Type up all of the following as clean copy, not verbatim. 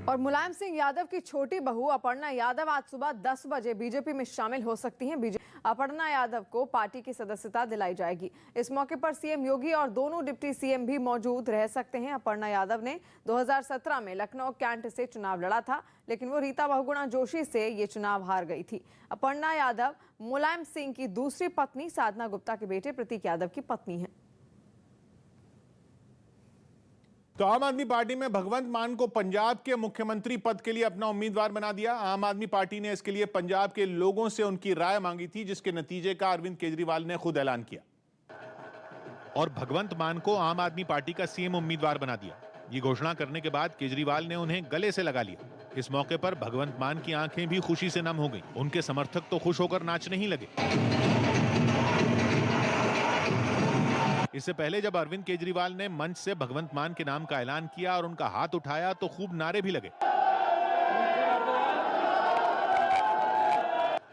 और मुलायम सिंह यादव की छोटी बहू अपर्णा यादव आज सुबह 10 बजे बीजेपी में शामिल हो सकती हैं। अपर्णा यादव को पार्टी की सदस्यता दिलाई जाएगी। इस मौके पर सीएम योगी और दोनों डिप्टी सीएम भी मौजूद रह सकते हैं। अपर्णा यादव ने 2017 में लखनऊ कैंट से चुनाव लड़ा था, लेकिन वो रीता बहुगुणा जोशी से ये चुनाव हार गई थी। अपर्णा यादव मुलायम सिंह की दूसरी पत्नी साधना गुप्ता के बेटे प्रतीक यादव की पत्नी है। तो आम आदमी पार्टी में भगवंत मान को पंजाब के मुख्यमंत्री पद के लिए अपना उम्मीदवार बना दिया। आम आदमी पार्टी ने इसके लिए पंजाब के लोगों से उनकी राय मांगी थी, जिसके नतीजे का अरविंद केजरीवाल ने खुद ऐलान किया और भगवंत मान को आम आदमी पार्टी का सीएम उम्मीदवार बना दिया। ये घोषणा करने के बाद केजरीवाल ने उन्हें गले से लगा लिया। इस मौके पर भगवंत मान की आंखें भी खुशी से नम हो गईं। उनके समर्थक तो खुश होकर नाचने ही लगे। इससे पहले जब अरविंद केजरीवाल ने मंच से भगवंत मान के नाम का ऐलान किया और उनका हाथ उठाया तो खूब नारे भी लगे।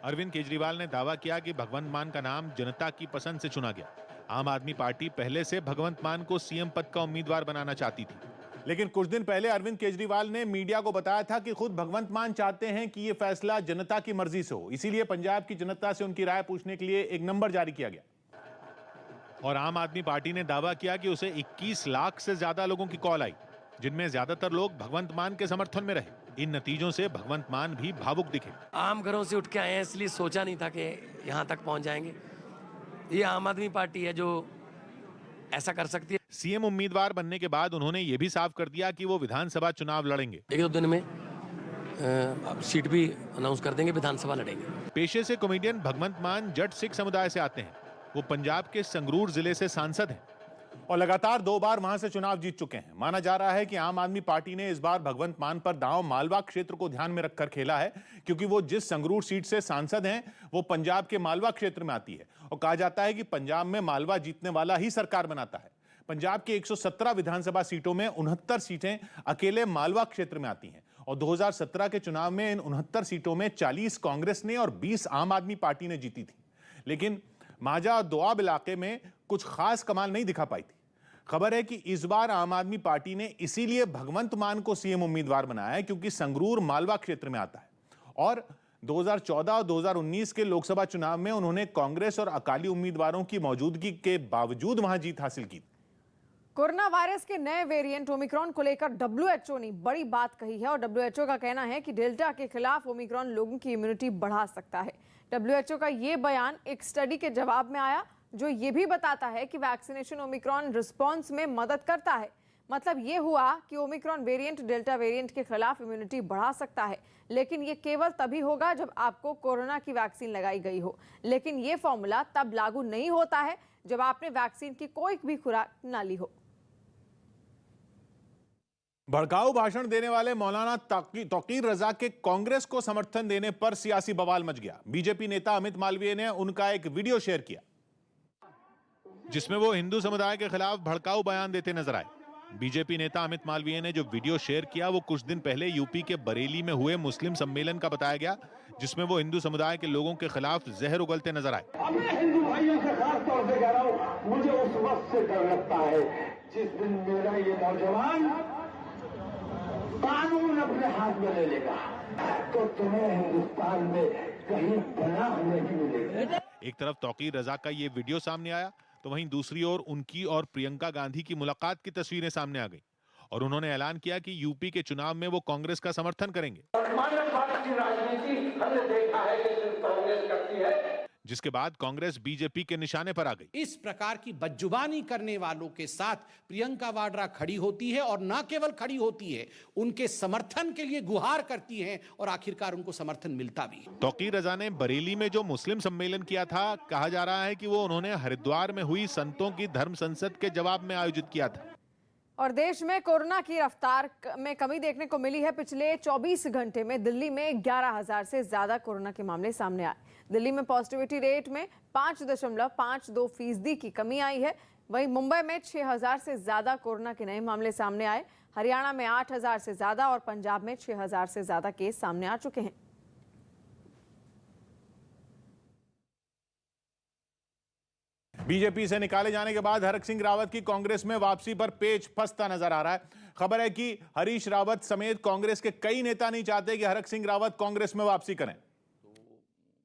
अरविंद केजरीवाल ने दावा किया कि भगवंत मान का नाम जनता की पसंद से चुना गया। आम आदमी पार्टी पहले से भगवंत मान को सीएम पद का उम्मीदवार बनाना चाहती थी, लेकिन कुछ दिन पहले अरविंद केजरीवाल ने मीडिया को बताया था कि खुद भगवंत मान चाहते हैं कि यह फैसला जनता की मर्जी से हो। इसीलिए पंजाब की जनता से उनकी राय पूछने के लिए एक नंबर जारी किया गया और आम आदमी पार्टी ने दावा किया कि उसे 21 लाख से ज्यादा लोगों की कॉल आई, जिनमें ज्यादातर लोग भगवंत मान के समर्थन में रहे। इन नतीजों से भगवंत मान भी भावुक दिखे। आम घरों से उठ के आए हैं, इसलिए सोचा नहीं था कि यहां तक पहुंच जाएंगे। ये आम आदमी पार्टी है जो ऐसा कर सकती है। सीएम उम्मीदवार बनने के बाद उन्होंने ये भी साफ कर दिया कि वो विधानसभा चुनाव लड़ेंगे। 1-2 दिन में सीट भी अनाउंस कर देंगे, विधानसभा लड़ेंगे। पेशे से कॉमेडियन भगवंत मान जट सिख समुदाय से आते हैं। वो पंजाब के संगरूर जिले से सांसद हैं और लगातार 2 बार वहां से चुनाव जीत चुके हैं। माना जा रहा है कि आम आदमी पार्टी ने इस बार भगवंत मान पर दांव मालवा क्षेत्र को ध्यान में रखकर खेला है, क्योंकि वो जिस संगरूर सीट से सांसद हैं वो पंजाब के मालवा क्षेत्र में आती है और कहा जाता है कि पंजाब में मालवा जीतने वाला ही सरकार बनाता है। पंजाब की 117 विधानसभा सीटों में 69 सीटें अकेले मालवा क्षेत्र में आती हैं और 2017 के चुनाव में इन 69 सीटों में 40 कांग्रेस ने और 20 आम आदमी पार्टी ने जीती थी। लेकिन माजा और दोआब इलाके में कुछ खास कमाल नहीं दिखा पाई थी। खबर है कि इस बार आम आदमी पार्टी ने इसीलिए भगवंत मान को सीएम उम्मीदवार बनाया है, क्योंकि संगरूर मालवा क्षेत्र में आता है और 2014 और 2019 के लोकसभा चुनाव में उन्होंने कांग्रेस और अकाली उम्मीदवारों की मौजूदगी के बावजूद वहां जीत हासिल की। कोरोना वायरस के नए वेरिएंट ओमिक्रॉन को लेकर डब्ल्यूएचओ ने बड़ी बात कही है और डब्ल्यूएचओ का कहना है कि डेल्टा के खिलाफ ओमिक्रॉन लोगों की इम्यूनिटी बढ़ा सकता है। डब्ल्यूएचओ का ये बयान एक स्टडी के जवाब में आया जो ये भी बताता है कि वैक्सीनेशन ओमिक्रॉन रिस्पांस में मदद करता है। मतलब ये हुआ कि ओमिक्रॉन वेरिएंट डेल्टा वेरिएंट के खिलाफ इम्यूनिटी बढ़ा सकता है, लेकिन ये केवल तभी होगा जब आपको कोरोना की वैक्सीन लगाई गई हो। लेकिन ये फॉर्मूला तब लागू नहीं होता है जब आपने वैक्सीन की कोई भी खुराक ना ली हो। भड़काऊ भाषण देने वाले मौलाना तौकीर रजा के कांग्रेस को समर्थन देने पर सियासी बवाल मच गया। बीजेपी नेता अमित मालवीय ने उनका एक वीडियो शेयर किया जिसमें वो हिंदू समुदाय के खिलाफ भड़काऊ बयान देते नजर आए। बीजेपी नेता अमित मालवीय ने जो वीडियो शेयर किया वो कुछ दिन पहले यूपी के बरेली में हुए मुस्लिम सम्मेलन का बताया गया, जिसमें वो हिंदू समुदाय के लोगों के खिलाफ जहर उगलते नजर आए। मैं हिंदू भाइयों से खास तौर से कह रहा हूं, मुझे उस वक्त से डर लगता है जिस दिन मेरा ये नौजवान कानून अपने हाथ में ले लेगा तो तुम्हें हिंदुस्तान में कहीं पनाह नहीं मिलेगी। एक तरफ तौकीर रजा का ये वीडियो सामने आया तो वहीं दूसरी ओर उनकी और प्रियंका गांधी की मुलाकात की तस्वीरें सामने आ गई और उन्होंने ऐलान किया कि यूपी के चुनाव में वो कांग्रेस का समर्थन करेंगे। मानव भारत की राजनीति हमने देखा है कि सिर्फ कांग्रेस करती है, जिसके बाद कांग्रेस बीजेपी के निशाने पर आ गई। इस प्रकार की बदजुबानी करने वालों के साथ प्रियंका वाड्रा खड़ी होती है और न केवल खड़ी होती है, उनके समर्थन के लिए गुहार करती हैं और आखिरकार उनको समर्थन मिलता भी है। तौकीर रजा ने बरेली में जो मुस्लिम सम्मेलन किया था, कहा जा रहा है कि वो उन्होंने हरिद्वार में हुई संतों की धर्म संसद के जवाब में आयोजित किया था। और देश में कोरोना की रफ्तार में कमी देखने को मिली है। पिछले 24 घंटे में दिल्ली में 11,000 से ज्यादा कोरोना के मामले सामने आए। दिल्ली में पॉजिटिविटी रेट में 5.52% की कमी आई है। वहीं मुंबई में 6,000 से ज्यादा कोरोना के नए मामले सामने आए। हरियाणा में 8,000 से ज्यादा और पंजाब में 6,000 से ज्यादा केस सामने आ चुके हैं। बीजेपी से निकाले जाने के बाद हरक सिंह रावत की कांग्रेस में वापसी पर पेच फंसता नजर आ रहा है। खबर है कि हरीश रावत समेत कांग्रेस के कई नेता नहीं चाहते कि हरक सिंह रावत कांग्रेस में वापसी करें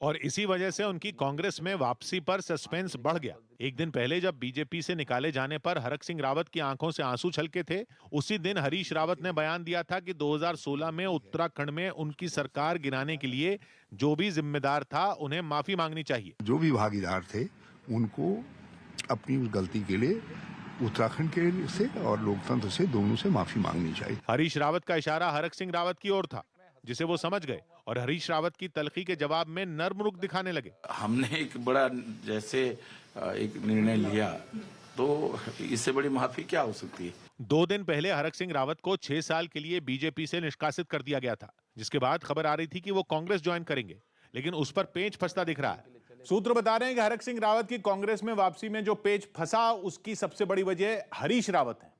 और इसी वजह से उनकी कांग्रेस में वापसी पर सस्पेंस बढ़ गया। एक दिन पहले जब बीजेपी से निकाले जाने पर हरक सिंह रावत की आंखों से आंसू छलके थे, उसी दिन हरीश रावत ने बयान दिया था कि 2016 में उत्तराखंड में उनकी सरकार गिराने के लिए जो भी जिम्मेदार था उन्हें माफी मांगनी चाहिए। जो भी भागीदार थे उनको अपनी उस गलती के लिए उत्तराखंड के से और लोकतंत्र से दोनों से माफी मांगनी चाहिए। हरीश रावत का इशारा हरक सिंह रावत की ओर था, जिसे वो समझ गए और हरीश रावत की तलखी के जवाब में नर्म रुख दिखाने लगे। हमने एक बड़ा जैसे एक निर्णय लिया तो इससे बड़ी माफी क्या हो सकती है। 2 दिन पहले हरक सिंह रावत को 6 साल के लिए बीजेपी से निष्कासित कर दिया गया था, जिसके बाद खबर आ रही थी कि वो कांग्रेस ज्वाइन करेंगे, लेकिन उस पर पेच फंसता दिख रहा है। सूत्र बता रहे हैं कि हरक सिंह रावत की कांग्रेस में वापसी में जो पेच फंसा उसकी सबसे बड़ी वजह हरीश रावत है।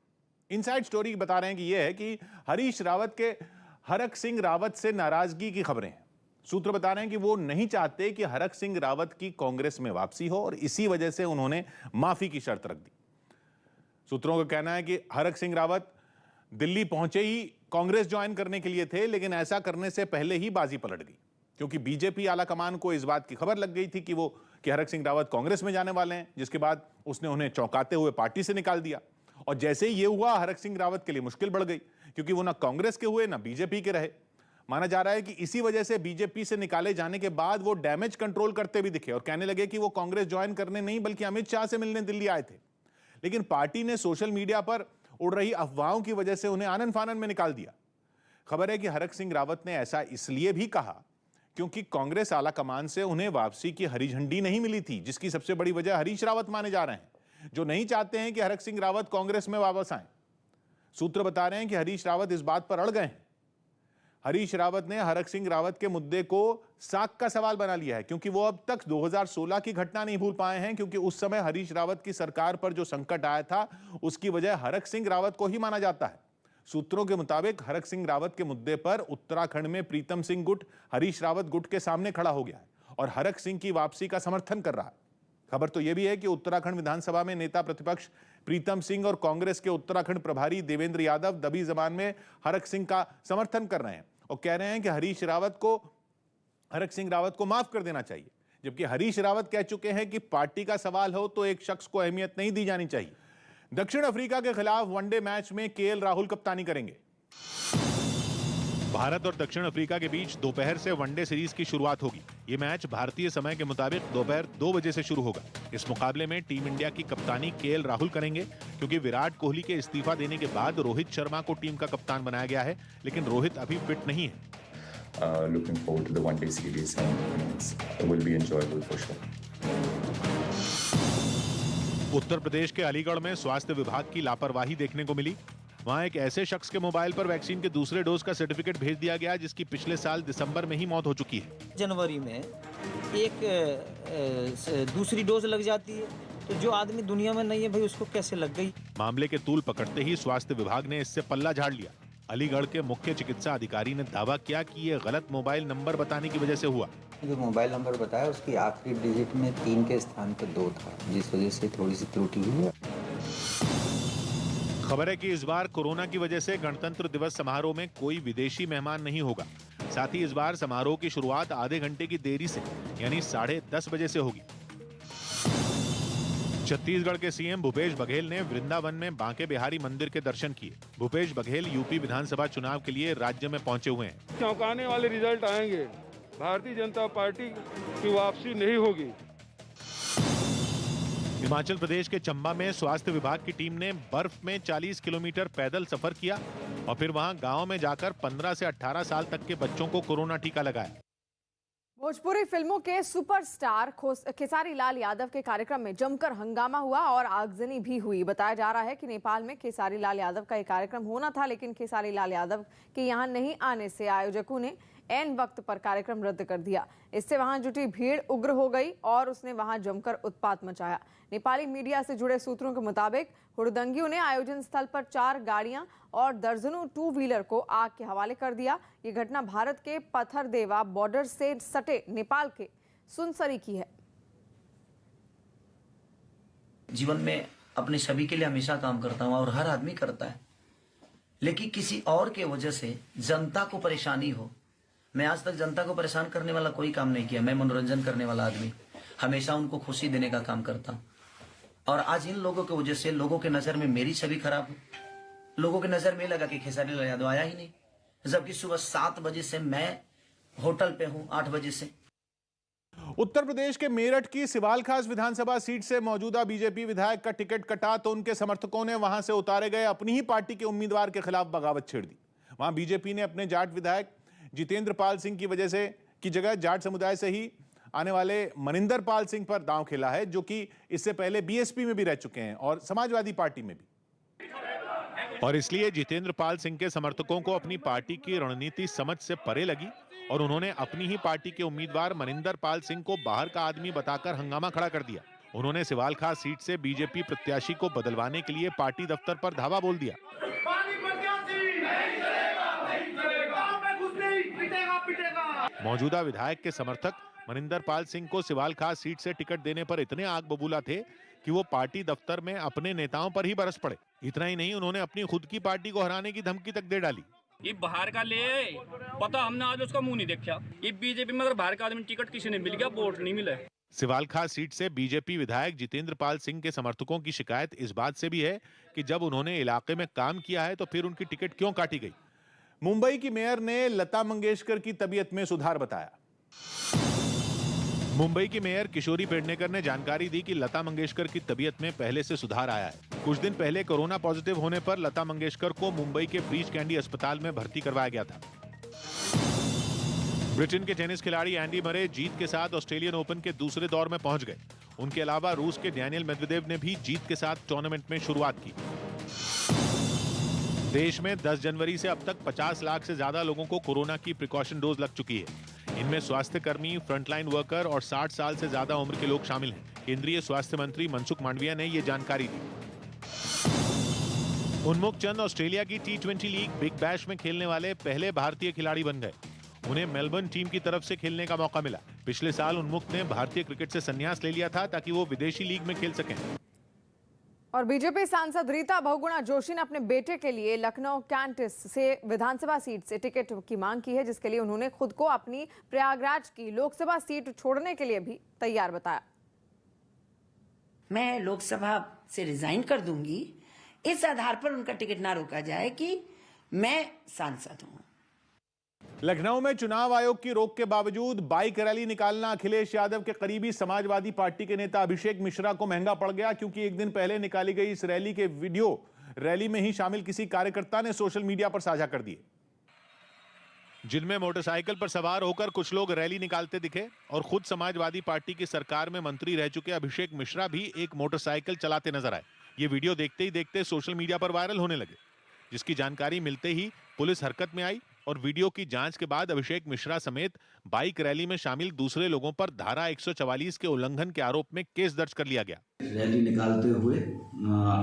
इनसाइड स्टोरी बता रहे हैं कि यह है कि हरीश रावत के हरक सिंह रावत से नाराजगी की खबरें हैं। सूत्र बता रहे हैं कि वो नहीं चाहते कि हरक सिंह रावत की कांग्रेस में वापसी हो और इसी वजह से उन्होंने माफी की शर्त रख दी। सूत्रों का कहना है कि हरक सिंह रावत दिल्ली पहुंचे ही कांग्रेस ज्वाइन करने के लिए थे, लेकिन ऐसा करने से पहले ही बाजी पलट गई, क्योंकि बीजेपी आला कमान को इस बात की खबर लग गई थी कि हरक सिंह रावत कांग्रेस में जाने वाले हैं, जिसके बाद उसने उन्हें चौंकाते हुए पार्टी से निकाल दिया। और जैसे ही ये हुआ, हरक सिंह रावत के लिए मुश्किल बढ़ गई, क्योंकि वो ना कांग्रेस के हुए ना बीजेपी के रहे। माना जा रहा है कि इसी वजह से बीजेपी से निकाले जाने के बाद वो डैमेज कंट्रोल करते भी दिखे और कहने लगे कि वो कांग्रेस ज्वाइन करने नहीं बल्कि अमित शाह से मिलने दिल्ली आए थे। लेकिन पार्टी ने सोशल मीडिया पर उड़ रही अफवाहों की वजह से उन्हें आनन फानन में निकाल दिया। खबर है कि हरक सिंह रावत ने ऐसा इसलिए भी कहा क्योंकि कांग्रेस आला कमान से उन्हें वापसी की हरी झंडी नहीं मिली थी, जिसकी सबसे बड़ी वजह हरीश रावत माने जा रहे हैं, जो नहीं चाहते हैं कि हरक सिंह रावत कांग्रेस में वापस आए। सूत्र बता रहे हैं कि हरीश रावत इस बात पर अड़ गए हैं। हरीश रावत ने हरक सिंह रावत के मुद्दे को साख का सवाल बना लिया है, क्योंकि वो अब तक 2016 की घटना नहीं भूल पाए हैं, क्योंकि उस समय हरीश रावत की सरकार पर जो संकट आया था उसकी वजह हरक सिंह रावत को ही माना जाता है। सूत्रों के मुताबिक हरक सिंह रावत के मुद्दे पर उत्तराखंड में प्रीतम सिंह गुट हरीश रावत गुट के सामने खड़ा हो गया है और हरक सिंह की वापसी का समर्थन कर रहा है। खबर तो यह भी है कि उत्तराखंड विधानसभा में नेता प्रतिपक्ष प्रीतम सिंह और कांग्रेस के उत्तराखंड प्रभारी देवेंद्र यादव दबी जबान में हरक सिंह का समर्थन कर रहे हैं और कह रहे हैं कि हरक सिंह रावत को माफ कर देना चाहिए, जबकि हरीश रावत कह चुके हैं कि पार्टी का सवाल हो तो एक शख्स को अहमियत नहीं दी जानी चाहिए। दक्षिण अफ्रीका के खिलाफ वनडे मैच में केएल राहुल कप्तानी करेंगे। भारत और दक्षिण अफ्रीका के बीच दोपहर से वनडे सीरीज की शुरुआत होगी। ये मैच भारतीय समय के मुताबिक दोपहर 2 बजे से शुरू होगा। इस मुकाबले में टीम इंडिया की कप्तानी केएल राहुल करेंगे, क्योंकि विराट कोहली के इस्तीफा देने के बाद रोहित शर्मा को टीम का कप्तान बनाया गया है, लेकिन रोहित अभी फिट नहीं है। Looking forward to the one-day series and it will be enjoyable for sure. Uttar Pradesh के अलीगढ़ में स्वास्थ्य विभाग की लापरवाही देखने को मिली। वहां एक ऐसे शख्स के मोबाइल पर वैक्सीन के दूसरे डोज का सर्टिफिकेट भेज दिया गया जिसकी पिछले साल दिसंबर में ही मौत हो चुकी है। जनवरी में एक दूसरी डोज लग जाती है, तो जो आदमी दुनिया में नहीं है भाई उसको कैसे लग गई। मामले के तूल पकड़ते ही स्वास्थ्य विभाग ने इससे पल्ला झाड़ लिया। अलीगढ़ के मुख्य चिकित्सा अधिकारी ने दावा किया कि ये गलत मोबाइल नंबर बताने की वजह से हुआ। जो मोबाइल नंबर बताया उसकी आखिरी डिजिट में 3 के स्थान पर 2 था, जिस वजह से थोड़ी सी त्रुटि हुई है। खबर है कि इस बार कोरोना की वजह से गणतंत्र दिवस समारोह में कोई विदेशी मेहमान नहीं होगा। साथ ही इस बार समारोह की शुरुआत आधे घंटे की देरी से यानी 10:30 बजे से होगी। छत्तीसगढ़ के सीएम भूपेश बघेल ने वृंदावन में बांके बिहारी मंदिर के दर्शन किए। भूपेश बघेल यूपी विधानसभा चुनाव के लिए राज्य में पहुंचे हुए हैं। चौंकाने वाले रिजल्ट आएंगे, भारतीय जनता पार्टी की वापसी नहीं होगी। हिमाचल प्रदेश के चंबा में स्वास्थ्य विभाग की टीम ने बर्फ में 40 किलोमीटर पैदल सफर किया और फिर वहां गांव में जाकर 15 से 18 साल तक के बच्चों को कोरोना टीका लगाया। भोजपुरी फिल्मों के सुपरस्टार खेसारी लाल यादव के कार्यक्रम में जमकर हंगामा हुआ और आगजनी भी हुई। बताया जा रहा है कि नेपाल में खेसारी लाल यादव का एक कार्यक्रम होना था, लेकिन खेसारी लाल यादव के यहां नहीं आने से आयोजकों ने ऐन वक्त पर कार्यक्रम रद्द कर दिया। इससे वहां जुटी भीड़ उग्र हो गई और उसने वहां जमकर उत्पात मचाया। नेपाली मीडिया से जुड़े सूत्रों के मुताबिक हुड़दंगियों ने आयोजन स्थल पर 4 गाड़ियां और दर्जनों 2 व्हीलर को आग के हवाले कर दिया। ये घटना भारत के पथरदेवा बॉर्डर से सटे नेपाल के सुनसरी की है। जीवन में अपने सभी के लिए हमेशा काम करता हूँ और हर आदमी करता है, लेकिन किसी और के वजह से जनता को परेशानी हो। मैं आज तक जनता को परेशान करने वाला कोई काम नहीं किया। मैं मनोरंजन करने वाला आदमी, हमेशा उनको खुशी देने का काम करता हूँ। और आज इन लोगों की वजह से लोगों के नजर में मेरी छवि खराब हो। लोगों के नजर में लगा कि खेसारी लाल यादव आया ही नहीं, जबकि सुबह 7 बजे से मैं होटल पे हूँ, 8 बजे से। उत्तर प्रदेश के मेरठ की सिवाल खास विधानसभा सीट से मौजूदा बीजेपी विधायक का टिकट कटा तो उनके समर्थकों ने वहां से उतारे गए अपनी ही पार्टी के उम्मीदवार के खिलाफ बगावत छेड़ दी। वहां बीजेपी ने अपने जाट विधायक जितेंद्र पाल सिंह की जगह जाट समुदाय से ही आने वाले मनिंदर पाल सिंह पर दांव खेला है, जो कि इससे पहले बीएसपी में भी रह चुके हैं और समाजवादी पार्टी में भी। और इसलिए जितेंद्र पाल सिंह के समर्थकों को अपनी पार्टी की रणनीति समझ से परे लगी और उन्होंने अपनी ही पार्टी के उम्मीदवार मनिंदर पाल सिंह को बाहर का आदमी बताकर हंगामा खड़ा कर दिया। उन्होंने सिवाल खास सीट से बीजेपी प्रत्याशी को बदलवाने के लिए पार्टी दफ्तर पर धावा बोल दिया। मौजूदा विधायक के समर्थक मनिंदर पाल सिंह को सिवाल खास सीट से टिकट देने पर इतने आग बबूला थे कि वो पार्टी दफ्तर में अपने नेताओं पर ही बरस पड़े। इतना ही नहीं, उन्होंने अपनी खुद की पार्टी को हराने की धमकी तक दे डाली। ये बाहर का ले पता, हमने आज उसका मुंह नहीं देखा। ये बीजेपी में अगर बाहर का आदमी टिकट किसी ने मिल गया, वोट नहीं मिला। सिवाल खास सीट से बीजेपी विधायक जितेंद्र पाल सिंह के समर्थकों की शिकायत इस बात से भी है कि जब उन्होंने इलाके में काम किया है तो फिर उनकी टिकट क्यों काटी गई। मुंबई की मेयर ने लता मंगेशकर की तबीयत में सुधार बताया। मुंबई की मेयर किशोरी पेडनेकर ने जानकारी दी कि लता मंगेशकर की तबीयत में पहले से सुधार आया है। कुछ दिन पहले कोरोना पॉजिटिव होने पर लता मंगेशकर को मुंबई के ब्रीच कैंडी अस्पताल में भर्ती करवाया गया था। ब्रिटेन के टेनिस खिलाड़ी एंडी मरे जीत के साथ ऑस्ट्रेलियन ओपन के दूसरे दौर में पहुंच गए। उनके अलावा रूस के डैनियल मेदवेदेव ने भी जीत के साथ टूर्नामेंट में शुरुआत की। देश में 10 जनवरी से अब तक 50 लाख से ज्यादा लोगों को कोरोना की प्रिकॉशन डोज लग चुकी है। इनमें स्वास्थ्य कर्मी, फ्रंटलाइन वर्कर और 60 साल से ज्यादा उम्र के लोग शामिल हैं। केंद्रीय स्वास्थ्य मंत्री मनसुख मांडविया ने ये जानकारी दी। उन्मुख चंद ऑस्ट्रेलिया की T20 लीग बिग बैश में खेलने वाले पहले भारतीय खिलाड़ी बन गए। उन्हें मेलबर्न टीम की तरफ से खेलने का मौका मिला। पिछले साल उन्मुख ने भारतीय क्रिकेट से संन्यास ले लिया था ताकि वो विदेशी लीग में खेल सकें। और बीजेपी सांसद रीता बहुगुणा जोशी ने अपने बेटे के लिए लखनऊ कैंटिस से विधानसभा सीट से टिकट की मांग की है, जिसके लिए उन्होंने खुद को अपनी प्रयागराज की लोकसभा सीट छोड़ने के लिए भी तैयार बताया। मैं लोकसभा से रिजाइन कर दूंगी, इस आधार पर उनका टिकट ना रोका जाए कि मैं सांसद हूं। लखनऊ में चुनाव आयोग की रोक के बावजूद बाइक रैली निकालना अखिलेश यादव के करीबी समाजवादी पार्टी के नेता अभिषेक मिश्रा को महंगा पड़ गया, क्योंकि एक दिन पहले निकाली गई इस रैली के वीडियो रैली में ही शामिल किसी कार्यकर्ता ने सोशल मीडिया पर साझा कर दिए, जिनमें मोटरसाइकिल पर सवार होकर कुछ लोग रैली निकालते दिखे और खुद समाजवादी पार्टी की सरकार में मंत्री रह चुके अभिषेक मिश्रा भी एक मोटरसाइकिल चलाते नजर आए। ये वीडियो देखते ही देखते सोशल मीडिया पर वायरल होने लगे, जिसकी जानकारी मिलते ही पुलिस हरकत में आई और वीडियो की जांच के बाद अभिषेक मिश्रा समेत बाइक रैली में शामिल दूसरे लोगों पर धारा 144 के उल्लंघन के आरोप में केस दर्ज कर लिया गया। रैली निकालते हुए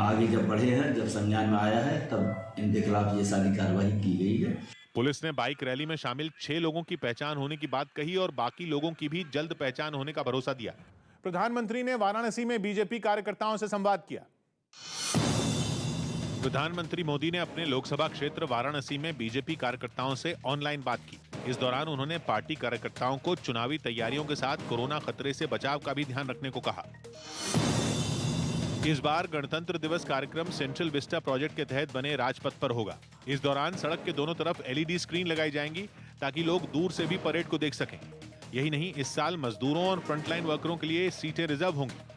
आगे जब बढ़े हैं, जब संज्ञान में आया है, तब इनके खिलाफ ये सारी कार्रवाई की गई है। पुलिस ने बाइक रैली में शामिल 6 लोगों की पहचान होने की बात कही और बाकी लोगों की भी जल्द पहचान होने का भरोसा दिया। प्रधानमंत्री ने वाराणसी में बीजेपी कार्यकर्ताओं से संवाद किया। प्रधानमंत्री मोदी ने अपने लोकसभा क्षेत्र वाराणसी में बीजेपी कार्यकर्ताओं से ऑनलाइन बात की। इस दौरान उन्होंने पार्टी कार्यकर्ताओं को चुनावी तैयारियों के साथ कोरोना खतरे से बचाव का भी ध्यान रखने को कहा। इस बार गणतंत्र दिवस कार्यक्रम सेंट्रल विस्टा प्रोजेक्ट के तहत बने राजपथ पर होगा। इस दौरान सड़क के दोनों तरफ LED स्क्रीन लगाई जाएंगी ताकि लोग दूर से भी परेड को देख सकें। यही नहीं, इस साल मजदूरों और फ्रंटलाइन वर्करों के लिए सीटें रिजर्व होंगी।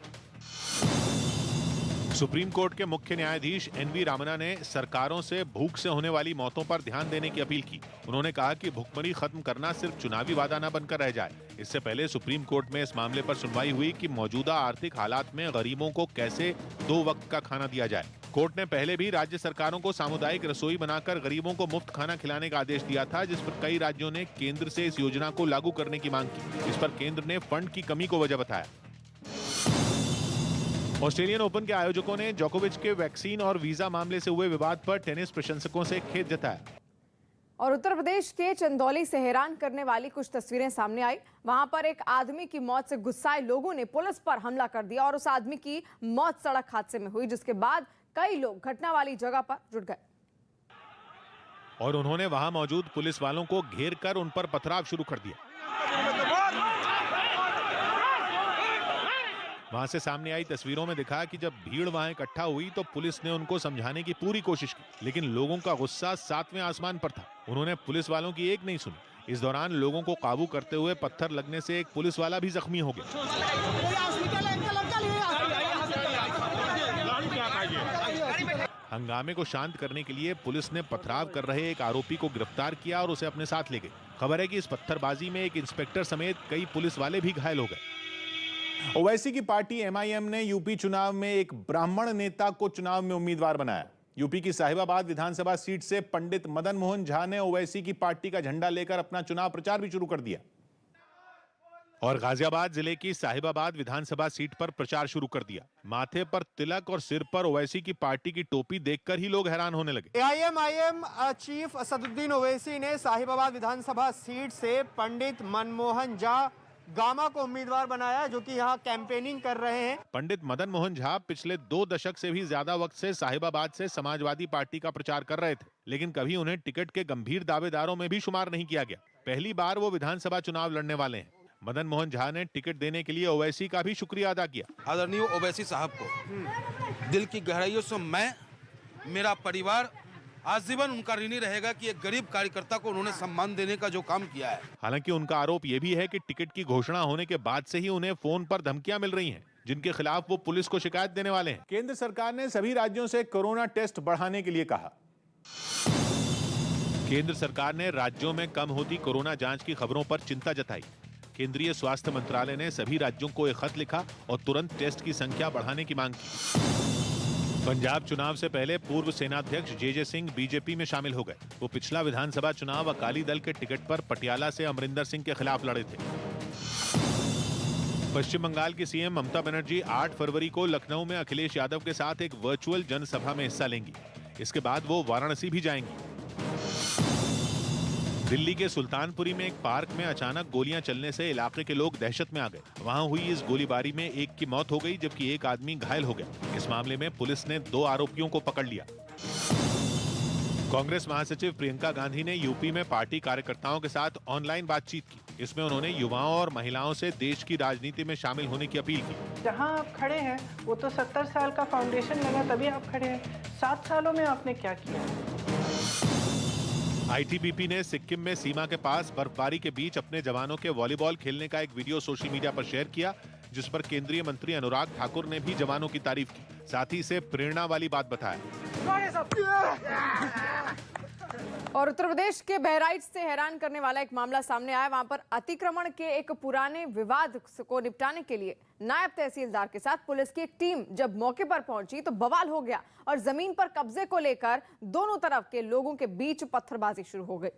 सुप्रीम कोर्ट के मुख्य न्यायाधीश NV रामना ने सरकारों से भूख से होने वाली मौतों पर ध्यान देने की अपील की। उन्होंने कहा कि भुखमरी खत्म करना सिर्फ चुनावी वादा न बनकर रह जाए। इससे पहले सुप्रीम कोर्ट में इस मामले पर सुनवाई हुई कि मौजूदा आर्थिक हालात में गरीबों को कैसे 2 वक्त का खाना दिया जाए। कोर्ट ने पहले भी राज्य सरकारों को सामुदायिक रसोई बनाकर गरीबों को मुफ्त खाना खिलाने का आदेश दिया था, जिस पर कई राज्यों ने केंद्र से इस योजना को लागू करने की मांग की। इस पर केंद्र ने फंड की कमी को वजह बताया। ऑस्ट्रेलियन ओपन के आयोजकों ने जोकोविच के वैक्सीन और वीजा मामले से हुए विवाद पर टेनिस प्रशंसकों से खेद जताया। और उत्तर प्रदेश के चंदौली से हैरान करने वाली कुछ तस्वीरें सामने आई। वहां पर एक आदमी की मौत से गुस्साए लोगों ने पुलिस पर हमला कर दिया और उस आदमी की मौत सड़क हादसे में हुई, जिसके बाद कई लोग घटना वाली जगह पर जुट गए और उन्होंने वहां मौजूद पुलिस वालों को घेर कर उन पर पथराव शुरू कर दिया। वहां से सामने आई तस्वीरों में दिखा कि जब भीड़ वहां इकट्ठा हुई तो पुलिस ने उनको समझाने की पूरी कोशिश की, लेकिन लोगों का गुस्सा सातवें आसमान पर था। उन्होंने पुलिस वालों की एक नहीं सुनी। इस दौरान लोगों को काबू करते हुए पत्थर लगने से एक पुलिस वाला भी जख्मी हो गया। हंगामे को शांत करने के लिए पुलिस ने पथराव कर रहे एक आरोपी को गिरफ्तार किया और उसे अपने साथ ले गई। खबर है कि इस पत्थरबाजी में एक इंस्पेक्टर समेत कई पुलिस वाले भी घायल हो गए। ओवैसी की पार्टी एमआईएम ने यूपी चुनाव में एक ब्राह्मण नेता को चुनाव में उम्मीदवार बनाया। यूपी की साहिबाबाद विधानसभा सीट से पंडित मदन मोहन झा ने ओवैसी की पार्टी का झंडा लेकर अपना चुनाव प्रचार भी शुरू कर दिया और गाजियाबाद जिले की साहिबाबाद विधानसभा सीट पर प्रचार शुरू कर दिया। माथे पर तिलक और सिर पर ओवैसी की पार्टी की टोपी देखकर ही लोग हैरान होने लगे। एआईएम चीफ असदुद्दीन ओवैसी ने साहिबाबाद विधानसभा सीट से पंडित मनमोहन झा गामा को उम्मीदवार बनाया, जो कि यहाँ कैंपेनिंग कर रहे हैं। पंडित मदन मोहन झा पिछले 2 दशक से भी ज्यादा वक्त से साहिबाबाद से समाजवादी पार्टी का प्रचार कर रहे थे, लेकिन कभी उन्हें टिकट के गंभीर दावेदारों में भी शुमार नहीं किया गया। पहली बार वो विधानसभा चुनाव लड़ने वाले हैं। मदन मोहन झा ने टिकट देने के लिए ओवैसी का भी शुक्रिया अदा किया। आदरणीय ओवैसी साहब को दिल की गहराइयों से मैं, मेरा परिवार आजीवन उनका ऋणी रहेगा कि एक गरीब कार्यकर्ता को उन्होंने सम्मान देने का जो काम किया है। हालांकि उनका आरोप यह भी है कि टिकट की घोषणा होने के बाद से ही उन्हें फोन पर धमकियां मिल रही हैं, जिनके खिलाफ वो पुलिस को शिकायत देने वाले हैं। केंद्र सरकार ने सभी राज्यों से कोरोना टेस्ट बढ़ाने के लिए कहा। केंद्र सरकार ने राज्यों में कम होती कोरोना जांच की खबरों पर चिंता जताई। केंद्रीय स्वास्थ्य मंत्रालय ने सभी राज्यों को एक खत लिखा और तुरंत टेस्ट की संख्या बढ़ाने की मांग की। पंजाब चुनाव से पहले पूर्व सेनाध्यक्ष जे सिंह बीजेपी में शामिल हो गए। वो पिछला विधानसभा चुनाव अकाली दल के टिकट पर पटियाला से अमरिंदर सिंह के खिलाफ लड़े थे। पश्चिम बंगाल की सीएम ममता बनर्जी 8 फरवरी को लखनऊ में अखिलेश यादव के साथ एक वर्चुअल जनसभा में हिस्सा लेंगी। इसके बाद वो वाराणसी भी जाएंगी। दिल्ली के सुल्तानपुरी में एक पार्क में अचानक गोलियां चलने से इलाके के लोग दहशत में आ गए। वहां हुई इस गोलीबारी में एक की मौत हो गई, जबकि एक आदमी घायल हो गया। इस मामले में पुलिस ने 2 आरोपियों को पकड़ लिया। कांग्रेस महासचिव प्रियंका गांधी ने यूपी में पार्टी कार्यकर्ताओं के साथ ऑनलाइन बातचीत की। इसमें उन्होंने युवाओं और महिलाओं से देश की राजनीति में शामिल होने की अपील की। जहां आप खड़े हैं वो तो 70 साल का फाउंडेशन लगा तभी आप खड़े हैं। 7 सालों में आपने क्या किया? आईटीबीपी ने सिक्किम में सीमा के पास बर्फबारी के बीच अपने जवानों के वॉलीबॉल खेलने का एक वीडियो सोशल मीडिया पर शेयर किया, जिस पर केंद्रीय मंत्री अनुराग ठाकुर ने भी जवानों की तारीफ की। साथ ही इसे प्रेरणा वाली बात बताया। और उत्तर प्रदेश के बहराइच से हैरान करने वाला एक मामला सामने आया। वहां पर अतिक्रमण के एक पुराने विवाद को निपटाने के लिए नायब तहसीलदार के साथ पुलिस की एक टीम जब मौके पर पहुंची तो बवाल हो गया और जमीन पर कब्जे को लेकर दोनों तरफ के लोगों के बीच पत्थरबाजी शुरू हो गई।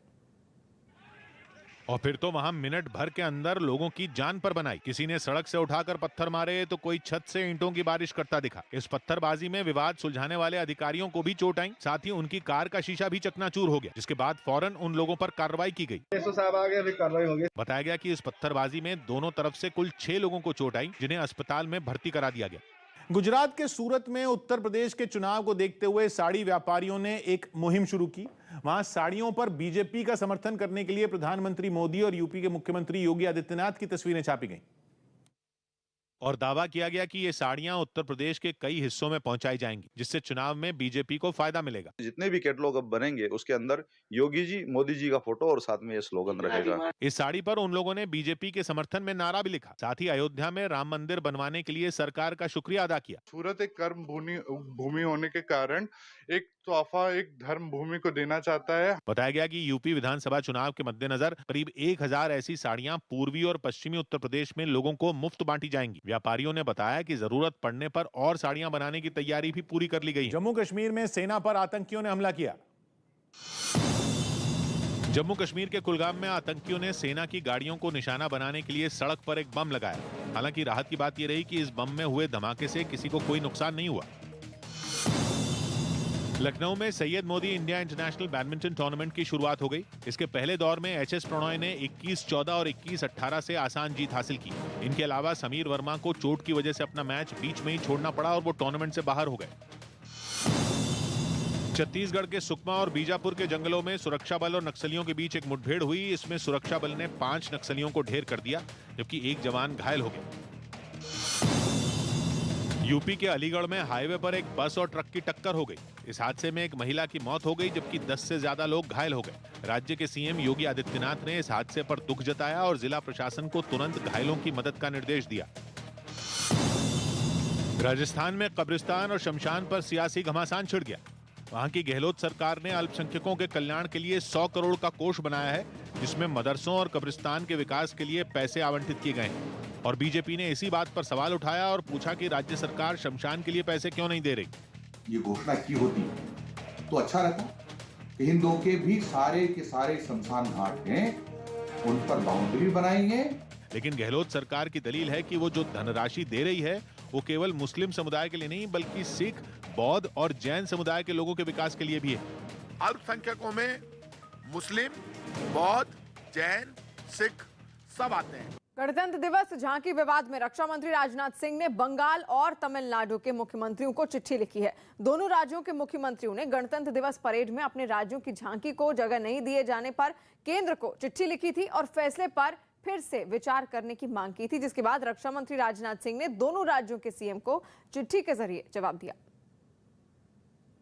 और फिर तो वहां मिनट भर के अंदर लोगों की जान पर बनाई। किसी ने सड़क से उठाकर पत्थर मारे तो कोई छत से ईंटों की बारिश करता दिखा। इस पत्थरबाजी में विवाद सुलझाने वाले अधिकारियों को भी चोट आई। साथ ही उनकी कार का शीशा भी चकनाचूर हो गया, जिसके बाद फौरन उन लोगों पर कार्रवाई की गई। कार्रवाई हो गई। बताया गया कि इस पत्थरबाजी में दोनों तरफ से कुल 6 लोगों को चोट आई, जिन्हें अस्पताल में भर्ती करा दिया गया। गुजरात के सूरत में उत्तर प्रदेश के चुनाव को देखते हुए साड़ी व्यापारियों ने एक मुहिम शुरू की। वहां साड़ियों पर बीजेपी का समर्थन करने के लिए प्रधानमंत्री मोदी और यूपी के मुख्यमंत्री योगी आदित्यनाथ की तस्वीरें छापी गईं। और दावा किया गया कि ये साड़ियां उत्तर प्रदेश के कई हिस्सों में पहुंचाई जाएंगी, जिससे चुनाव में बीजेपी को फायदा मिलेगा। जितने भी कैटलॉग अब बनेंगे उसके अंदर योगी जी, मोदी जी का फोटो और साथ में ये स्लोगन रहेगा। इस साड़ी पर उन लोगों ने बीजेपी के समर्थन में नारा भी लिखा। साथ ही अयोध्या में राम मंदिर बनवाने के लिए सरकार का शुक्रिया अदा किया। सूरत एक कर्म भूमि होने के कारण एक तोहफा एक धर्म भूमि को देना चाहता है। बताया गया कि यूपी विधानसभा चुनाव के मद्देनजर करीब 1000 ऐसी साड़ियां पूर्वी और पश्चिमी उत्तर प्रदेश में लोगों को मुफ्त बांटी जाएंगी। व्यापारियों ने बताया कि जरूरत पड़ने पर और साड़ियां बनाने की तैयारी भी पूरी कर ली गई है। जम्मू कश्मीर में सेना पर आतंकियों ने हमला किया। जम्मू कश्मीर के कुलगाम में आतंकियों ने सेना की गाड़ियों को निशाना बनाने के लिए सड़क पर एक बम लगाया। हालांकि राहत की बात यह रही कि इस बम में हुए धमाके से किसी को कोई नुकसान नहीं हुआ। लखनऊ में Syed Modi India international badminton tournament की शुरुआत हो गई। इसके पहले दौर में एचएस प्रणॉय ने 21-14 और 21-18 से आसान जीत हासिल की। इनके अलावा समीर वर्मा को चोट की वजह से अपना मैच बीच में ही छोड़ना पड़ा और वो टूर्नामेंट से बाहर हो गए। छत्तीसगढ़ के सुकमा और बीजापुर के जंगलों में सुरक्षा बल और नक्सलियों के बीच एक मुठभेड़ हुई। इसमें सुरक्षा बल ने 5 नक्सलियों को ढेर कर दिया, जबकि एक जवान घायल हो गया। यूपी के अलीगढ़ में हाईवे पर एक बस और ट्रक की टक्कर हो गई। इस हादसे में एक महिला की मौत हो गई, जबकि 10 से ज्यादा लोग घायल हो गए। राज्य के सीएम योगी आदित्यनाथ ने इस हादसे पर दुख जताया और जिला प्रशासन को तुरंत घायलों की मदद का निर्देश दिया। राजस्थान में कब्रिस्तान और शमशान पर सियासी घमासान छिड़ गया। वहां की गहलोत सरकार ने अल्पसंख्यकों के कल्याण के लिए 100 करोड़ का कोष बनाया है, जिसमें मदरसों और कब्रिस्तान के विकास के लिए पैसे आवंटित किए गए हैं। और बीजेपी ने इसी बात पर सवाल उठाया और पूछा कि राज्य सरकार शमशान के लिए पैसे क्यों नहीं दे रही। ये घोषणा की होती तो अच्छा रहता कि हिंदुओं के भी सारे के सारे शमशान घाट हैं, उन पर बाउंड्री बनाएंगे। लेकिन गहलोत सरकार की दलील है कि वो जो धनराशि दे रही है वो केवल मुस्लिम समुदाय के लिए नहीं, बल्कि सिख, बौद्ध और जैन समुदाय के लोगों के विकास के लिए भी है। अल्पसंख्यकों में मुस्लिम, बौद्ध, जैन, सिख सब आते हैं। गणतंत्र दिवस झांकी विवाद में रक्षा मंत्री राजनाथ सिंह ने बंगाल और तमिलनाडु के मुख्यमंत्रियों को चिट्ठी लिखी है। दोनों राज्यों के मुख्यमंत्रियों ने गणतंत्र दिवस परेड में अपने राज्यों की झांकी को जगह नहीं दिए जाने पर केंद्र को चिट्ठी लिखी थी और फैसले पर फिर से विचार करने की मांग की थी, जिसके बाद रक्षा मंत्री राजनाथ सिंह ने दोनों राज्यों के सीएम को चिट्ठी के जरिए जवाब दिया।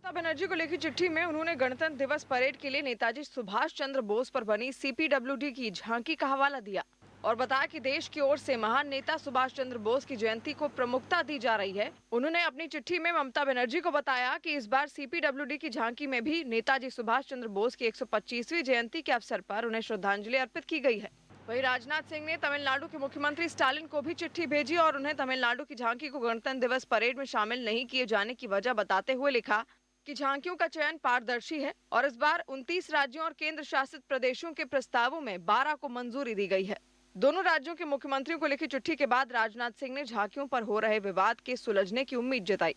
ममता बनर्जी को लिखी चिट्ठी में उन्होंने गणतंत्र दिवस परेड के लिए नेताजी सुभाष चंद्र बोस पर बनी CPWD की झांकी का हवाला दिया और बताया कि देश की ओर से महान नेता सुभाष चंद्र बोस की जयंती को प्रमुखता दी जा रही है। उन्होंने अपनी चिट्ठी में ममता बनर्जी को बताया कि इस बार CPWD की झांकी में भी नेताजी सुभाष चंद्र बोस की 125वीं जयंती के अवसर पर उन्हें श्रद्धांजलि अर्पित की गई है। वहीं राजनाथ सिंह ने तमिलनाडु के मुख्यमंत्री स्टालिन को भी चिट्ठी भेजी और उन्हें तमिलनाडु की झांकी को गणतंत्र दिवस परेड में शामिल नहीं किए जाने की वजह बताते हुए लिखा कि झांकियों का चयन पारदर्शी है और इस बार 29 राज्यों और केंद्र शासित प्रदेशों के प्रस्तावों में 12 को मंजूरी दी गई है। दोनों राज्यों के मुख्यमंत्रियों को लिखी चिट्ठी के बाद राजनाथ सिंह ने झांकियों पर हो रहे विवाद के सुलझने की उम्मीद जताई।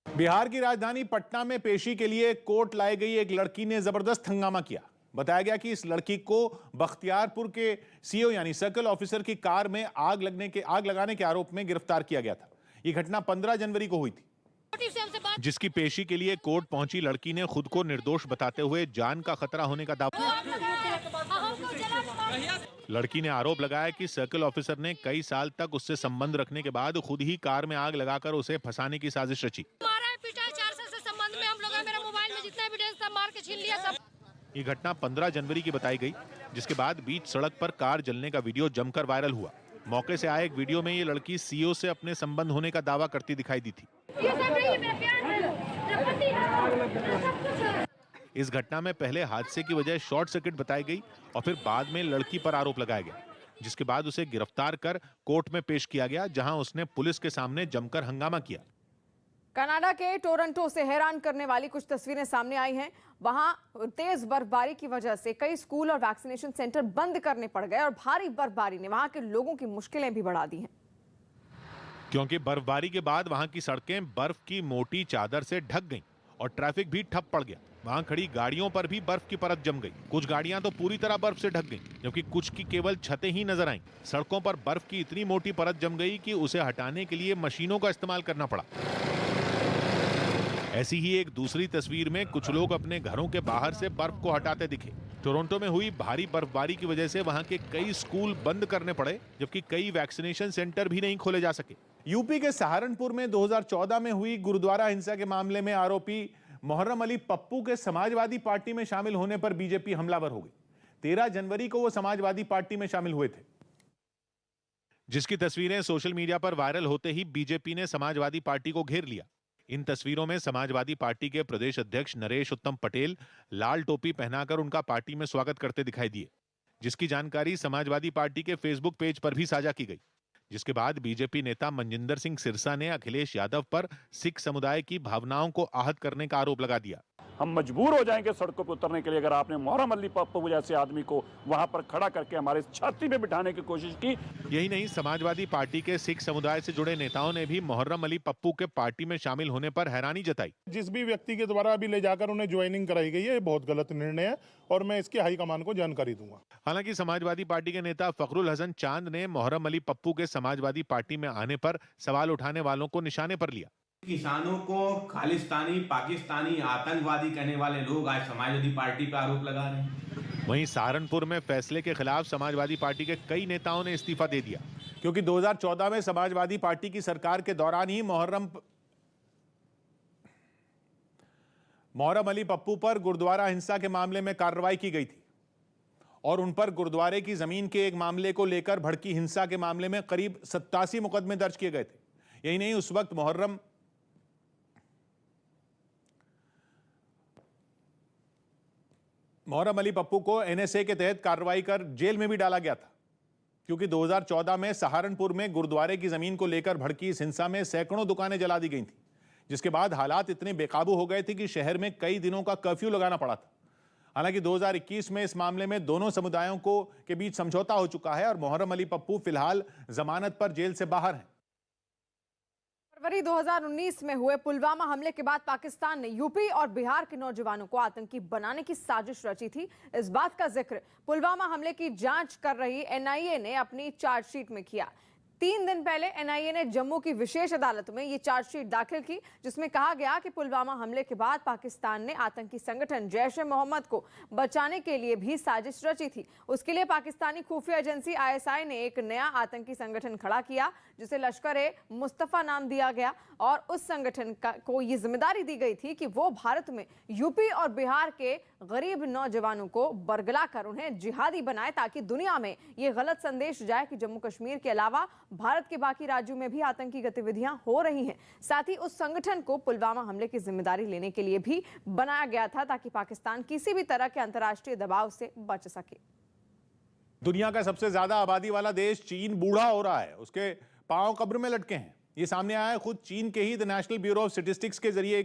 बिहार की राजधानी पटना में पेशी के लिए कोर्ट लाई गई एक लड़की ने जबरदस्त हंगामा किया। बताया गया कि इस लड़की को बख्तियारपुर के सीओ यानी सर्कल ऑफिसर की कार में आग लगाने के आरोप में गिरफ्तार किया गया था। ये घटना 15 जनवरी को हुई थी, जिसकी पेशी के लिए कोर्ट पहुंची लड़की ने खुद को निर्दोष बताते हुए जान का खतरा होने का दावा। लड़की ने आरोप लगाया कि सर्कल ऑफिसर ने कई साल तक उससे संबंध रखने के बाद खुद ही कार में आग लगाकर उसे फंसाने की साजिश रची। ये घटना 15 जनवरी की बताई गई, जिसके बाद बीच सड़क पर कार जलने का वीडियो जमकर वायरल हुआ। मौके से आए एक वीडियो में ये लड़की सीओ से अपने संबंध होने का दावा करती दिखाई दी थी। इस घटना में पहले हादसे की वजह शॉर्ट सर्किट बताई गई और फिर बाद में लड़की पर आरोप लगाया गया, जिसके बाद उसे गिरफ्तार कर कोर्ट में पेश किया गया, जहां उसने पुलिस के सामने जमकर हंगामा किया। कनाडा के टोरंटो से हैरान करने वाली कुछ तस्वीरें सामने आई हैं। वहां तेज बर्फबारी की वजह से कई स्कूल और वैक्सीनेशन सेंटर बंद करने पड़ गए और भारी बर्फबारी ने वहां के लोगों की मुश्किलें भी बढ़ा दी हैं। क्योंकि बर्फबारी के बाद वहां की सड़कें बर्फ की मोटी चादर से ढक गईं और ट्रैफिक भी ठप पड़ गया। वहां खड़ी गाड़ियों पर भी बर्फ की परत जम गई। कुछ गाड़ियां तो पूरी तरह बर्फ से ढक गईं, जबकि कुछ की केवल छतें ही नजर आईं। सड़कों पर बर्फ की इतनी मोटी परत जम गई कि उसे हटाने के लिए मशीनों का इस्तेमाल करना पड़ा। ऐसी ही एक दूसरी तस्वीर में कुछ लोग अपने घरों के बाहर से बर्फ को हटाते दिखे। टोरंटो में हुई भारी बर्फबारी की वजह से वहां के कई स्कूल बंद करने पड़े, जबकि कई वैक्सीनेशन सेंटर भी नहीं खोले जा सके। यूपी के सहारनपुर में 2014 में हुई गुरुद्वारा हिंसा के मामले में आरोपी मोहर्रम अली पप्पू के समाजवादी पार्टी में शामिल होने पर बीजेपी हमलावर हो गई। 13 जनवरी को वो समाजवादी पार्टी में शामिल हुए थे, जिसकी तस्वीरें सोशल मीडिया पर वायरल होते ही बीजेपी ने समाजवादी पार्टी को घेर लिया। इन तस्वीरों में समाजवादी पार्टी के प्रदेश अध्यक्ष नरेश उत्तम पटेल लाल टोपी पहनाकर उनका पार्टी में स्वागत करते दिखाई दिए, जिसकी जानकारी समाजवादी पार्टी के फेसबुक पेज पर भी साझा की गई। जिसके बाद बीजेपी नेता मनजिंदर सिंह सिरसा ने अखिलेश यादव पर सिख समुदाय की भावनाओं को आहत करने का आरोप लगा दिया। हम मजबूर हो जाएंगे सड़कों पर उतरने के लिए अगर आपने मोहर्रम अली पप्पू जैसे आदमी को वहां पर खड़ा करके हमारे छाती में बिठाने की कोशिश की। यही नहीं, समाजवादी पार्टी के सिख समुदाय से जुड़े नेताओं ने भी मोहर्रम अली पप्पू के पार्टी में शामिल होने पर हैरानी जताई। जिस भी व्यक्ति के द्वारा अभी ले जाकर उन्हें ज्वाइनिंग कराई गई है, ये बहुत गलत निर्णय है और मैं इसकी हाईकमान को जानकारी दूंगा। हालांकि समाजवादी पार्टी के नेता फखरुल हसन चांद ने मोहर्रम अली पप्पू के समाजवादी पार्टी में आने पर सवाल उठाने वालों को निशाने पर लिया। किसानों को खालिस्तानी, पाकिस्तानी, आतंकवादी कहने वाले लोग आज समाजवादी पार्टी पर आरोप लगा रहे हैं। वहीं सहारनपुर में फैसले के खिलाफ समाजवादी पार्टी के कई नेताओं ने इस्तीफा दे दिया, क्योंकि 2014 में समाजवादी पार्टी की सरकार के दौरान ही मोहर्रम अली पप्पू पर गुरुद्वारा हिंसा के मामले में कार्रवाई की गई थी और उन पर गुरुद्वारे की जमीन के एक मामले को लेकर भड़की हिंसा के मामले में करीब 87 मुकदमे दर्ज किए गए थे। यही नहीं, उस वक्त मोहर्रम अली पप्पू को एनएसए के तहत कार्रवाई कर जेल में भी डाला गया था, क्योंकि 2014 में सहारनपुर में गुरुद्वारे की जमीन को लेकर भड़की इस हिंसा में सैकड़ों दुकानें जला दी गई थी, जिसके बाद हालात इतने बेकाबू हो गए थे कि शहर में कई दिनों का कर्फ्यू लगाना पड़ा था। हालांकि 2021 में इस मामले में दोनों समुदायों के बीच समझौता हो चुका है और मोहर्रम अली पप्पू फिलहाल जमानत पर जेल से बाहर हैं। फरवरी 2019 में हुए पुलवामा हमले के बाद पाकिस्तान ने यूपी और बिहार के नौजवानों को आतंकी बनाने की साजिश रची थी। इस बात का जिक्र पुलवामा हमले की जांच कर रही एनआईए ने अपनी चार्जशीट में किया। 3 दिन पहले एनआईए ने जम्मू की विशेष अदालत में ये चार्जशीट दाखिल की, जिसमें कहा गया कि पुलवामा हमले के बाद पाकिस्तान ने आतंकी संगठन जैश-ए-मोहम्मद को बचाने के लिए भी साजिश रची थी। उसके लिए पाकिस्तानी खुफिया एजेंसी आईएसआई ने एक नया आतंकी संगठन खड़ा किया, जिसे लश्कर-ए-मुस्तफा नाम दिया गया और उस संगठन को ये जिम्मेदारी दी गई थी कि वो भारत में यूपी और बिहार के गरीब नौजवानों को बरगला कर उन्हें जिहादी बनाए, ताकि दुनिया में ये गलत संदेश जाए कि जम्मू कश्मीर के अलावा भारत के बाकी राज्यों में भी आतंकी गतिविधियां हो रही हैं। साथ ही उस संगठन को पुलवामा हमले की जिम्मेदारी लेने के लिए भी बनाया गया था, ताकि पाकिस्तान किसी भी तरह के अंतर्राष्ट्रीय दबाव से बच सके। दुनिया का सबसे ज्यादा आबादी वाला देश चीन बूढ़ा हो रहा है, उसके पांव कब्र में लटके हैं। ये सामने आया है खुद चीन के ही the national bureau of statistics के जरिए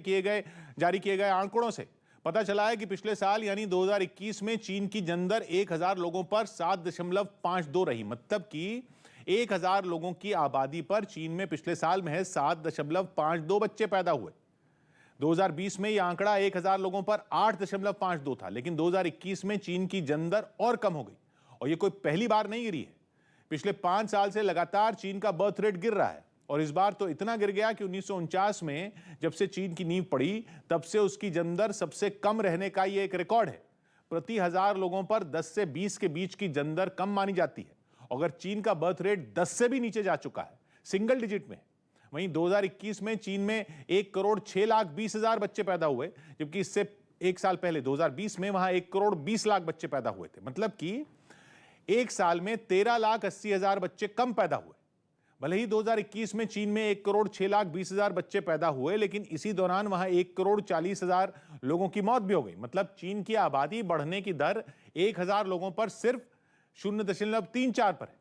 जारी किए गए आंकड़ों से। पता चला है कि पिछले साल यानी 2021 में चीन की जनदर 1000 लोगों पर 7.52 रही। मतलब कि 1000 लोगों की आबादी पर चीन में पिछले साल महज 7.52 बच्चे पैदा हुए। 2020 में यह आंकड़ा 1000 लोगों पर 8.52 था, लेकिन 2021 में चीन की जनदर और कम हो गई। और यह कोई पहली बार नहीं गिरी है, पिछले 5 साल से लगातार चीन का बर्थ रेट गिर रहा है और इस बार तो इतना गिर गया कि 1949 में जब से चीन की नींव पड़ी तब से उसकी जनदर सबसे कम रहने का यह एक रिकॉर्ड है। प्रति 1000 लोगों पर 10 से 20 के बीच की जनदर कम मानी जाती है। अगर चीन का बर्थ रेट 10 से भी नीचे जा चुका है, सिंगल डिजिट में, वहीं 2021 में चीन में 1,06,20,000 बच्चे पैदा हुए, जबकि इससे एक साल पहले 2020 में वहां 1,20,00,000 बच्चे पैदा हुए थे। मतलब कि एक साल में 13,80,000 बच्चे कम पैदा हुए। भले ही 2021 में चीन में 1,06,20,000 बच्चे पैदा हुए, लेकिन इसी दौरान वहां 1,40,000 लोगों की मौत भी हो गई। मतलब चीन की आबादी बढ़ने की दर 1000 लोगों पर सिर्फ 0.34 पर है।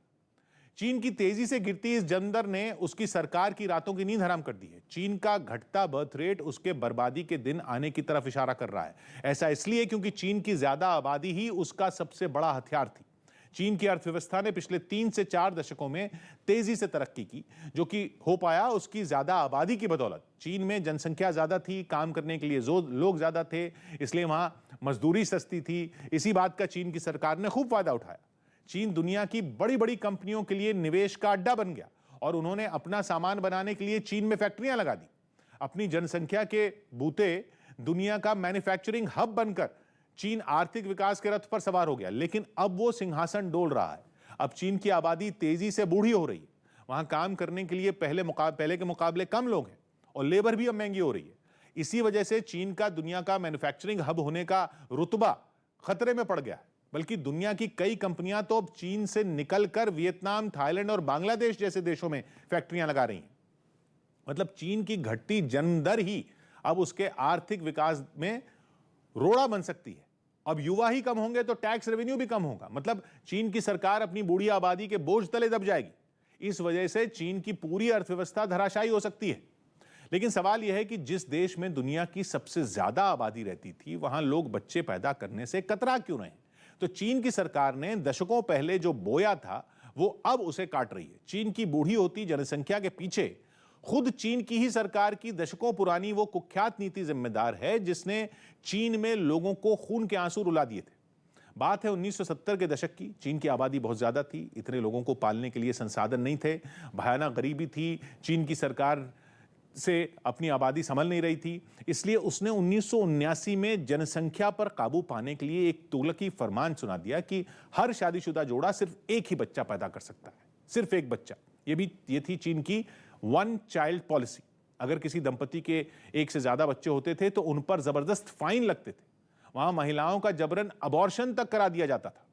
चीन की तेजी से गिरती इस जनदर ने उसकी सरकार की रातों की नींद हराम कर दी है। चीन का घटता बर्थ रेट उसके बर्बादी के दिन आने की तरफ इशारा कर रहा है। ऐसा इसलिए क्योंकि चीन की ज्यादा आबादी ही उसका सबसे बड़ा हथियार थी। चीन की अर्थव्यवस्था ने पिछले 3 से 4 दशकों में तेजी से तरक्की की, जो कि हो पाया उसकी ज्यादा आबादी की बदौलत। चीन में जनसंख्या ज्यादा थी, काम करने के लिए लोग ज्यादा थे, इसलिए वहां मजदूरी सस्ती थी। इसी बात का चीन की सरकार ने खूब फायदा उठाया। चीन दुनिया की बड़ी बड़ी कंपनियों के लिए निवेश का अड्डा बन गया और उन्होंने अपना सामान बनाने के लिए चीन में फैक्ट्रियां लगा दी। अपनी जनसंख्या के बूते दुनिया का मैन्युफैक्चरिंग हब बनकर चीन आर्थिक विकास के रथ पर सवार हो गया, लेकिन अब वो सिंहासन डोल रहा है। अब चीन की आबादी तेजी से बूढ़ी हो रही है। वहां काम करने के लिए पहले के मुकाबले कम लोग हैं और लेबर भी अब महंगी हो रही है। इसी वजह से चीन का दुनिया का मैन्युफैक्चरिंग हब होने का रुतबा खतरे में पड़ गया है। बल्कि दुनिया की कई कंपनियां तो अब चीन से निकलकर वियतनाम, थाईलैंड और बांग्लादेश जैसे देशों में फैक्ट्रियां लगा रही हैं। मतलब चीन की घटती जनदर ही अब उसके आर्थिक विकास में रोड़ा बन सकती है। अब युवा ही कम होंगे तो टैक्स रेवेन्यू भी कम होगा। मतलब चीन की सरकार अपनी बूढ़ी आबादी के बोझ तले दब जाएगी। इस वजह से चीन की पूरी अर्थव्यवस्था धराशायी हो सकती है। लेकिन सवाल यह है कि जिस देश में दुनिया की सबसे ज्यादा आबादी रहती थी, वहां लोग बच्चे पैदा करने से कतरा क्यों रहे? तो चीन की सरकार ने दशकों पहले जो बोया था वो अब उसे काट रही है। चीन की बूढ़ी होती जनसंख्या के पीछे खुद चीन की ही सरकार की दशकों पुरानी वो कुख्यात नीति जिम्मेदार है जिसने चीन में लोगों को खून के आंसू रुला दिए थे। बात है 1970 के दशक की। चीन की आबादी बहुत ज्यादा थी, इतने लोगों को पालने के लिए संसाधन नहीं थे, भयानक गरीबी थी, चीन की सरकार से अपनी आबादी संभल नहीं रही थी। इसलिए उसने 1979 में जनसंख्या पर काबू पाने के लिए एक तुगलकी फरमान सुना दिया कि हर शादीशुदा जोड़ा सिर्फ एक ही बच्चा पैदा कर सकता है, सिर्फ एक बच्चा। ये थी चीन की वन चाइल्ड पॉलिसी। अगर किसी दंपति के एक से ज्यादा बच्चे होते थे तो उन पर जबरदस्त फाइन लगते थे। वहां महिलाओं का जबरन अबॉर्शन तक करा दिया जाता था।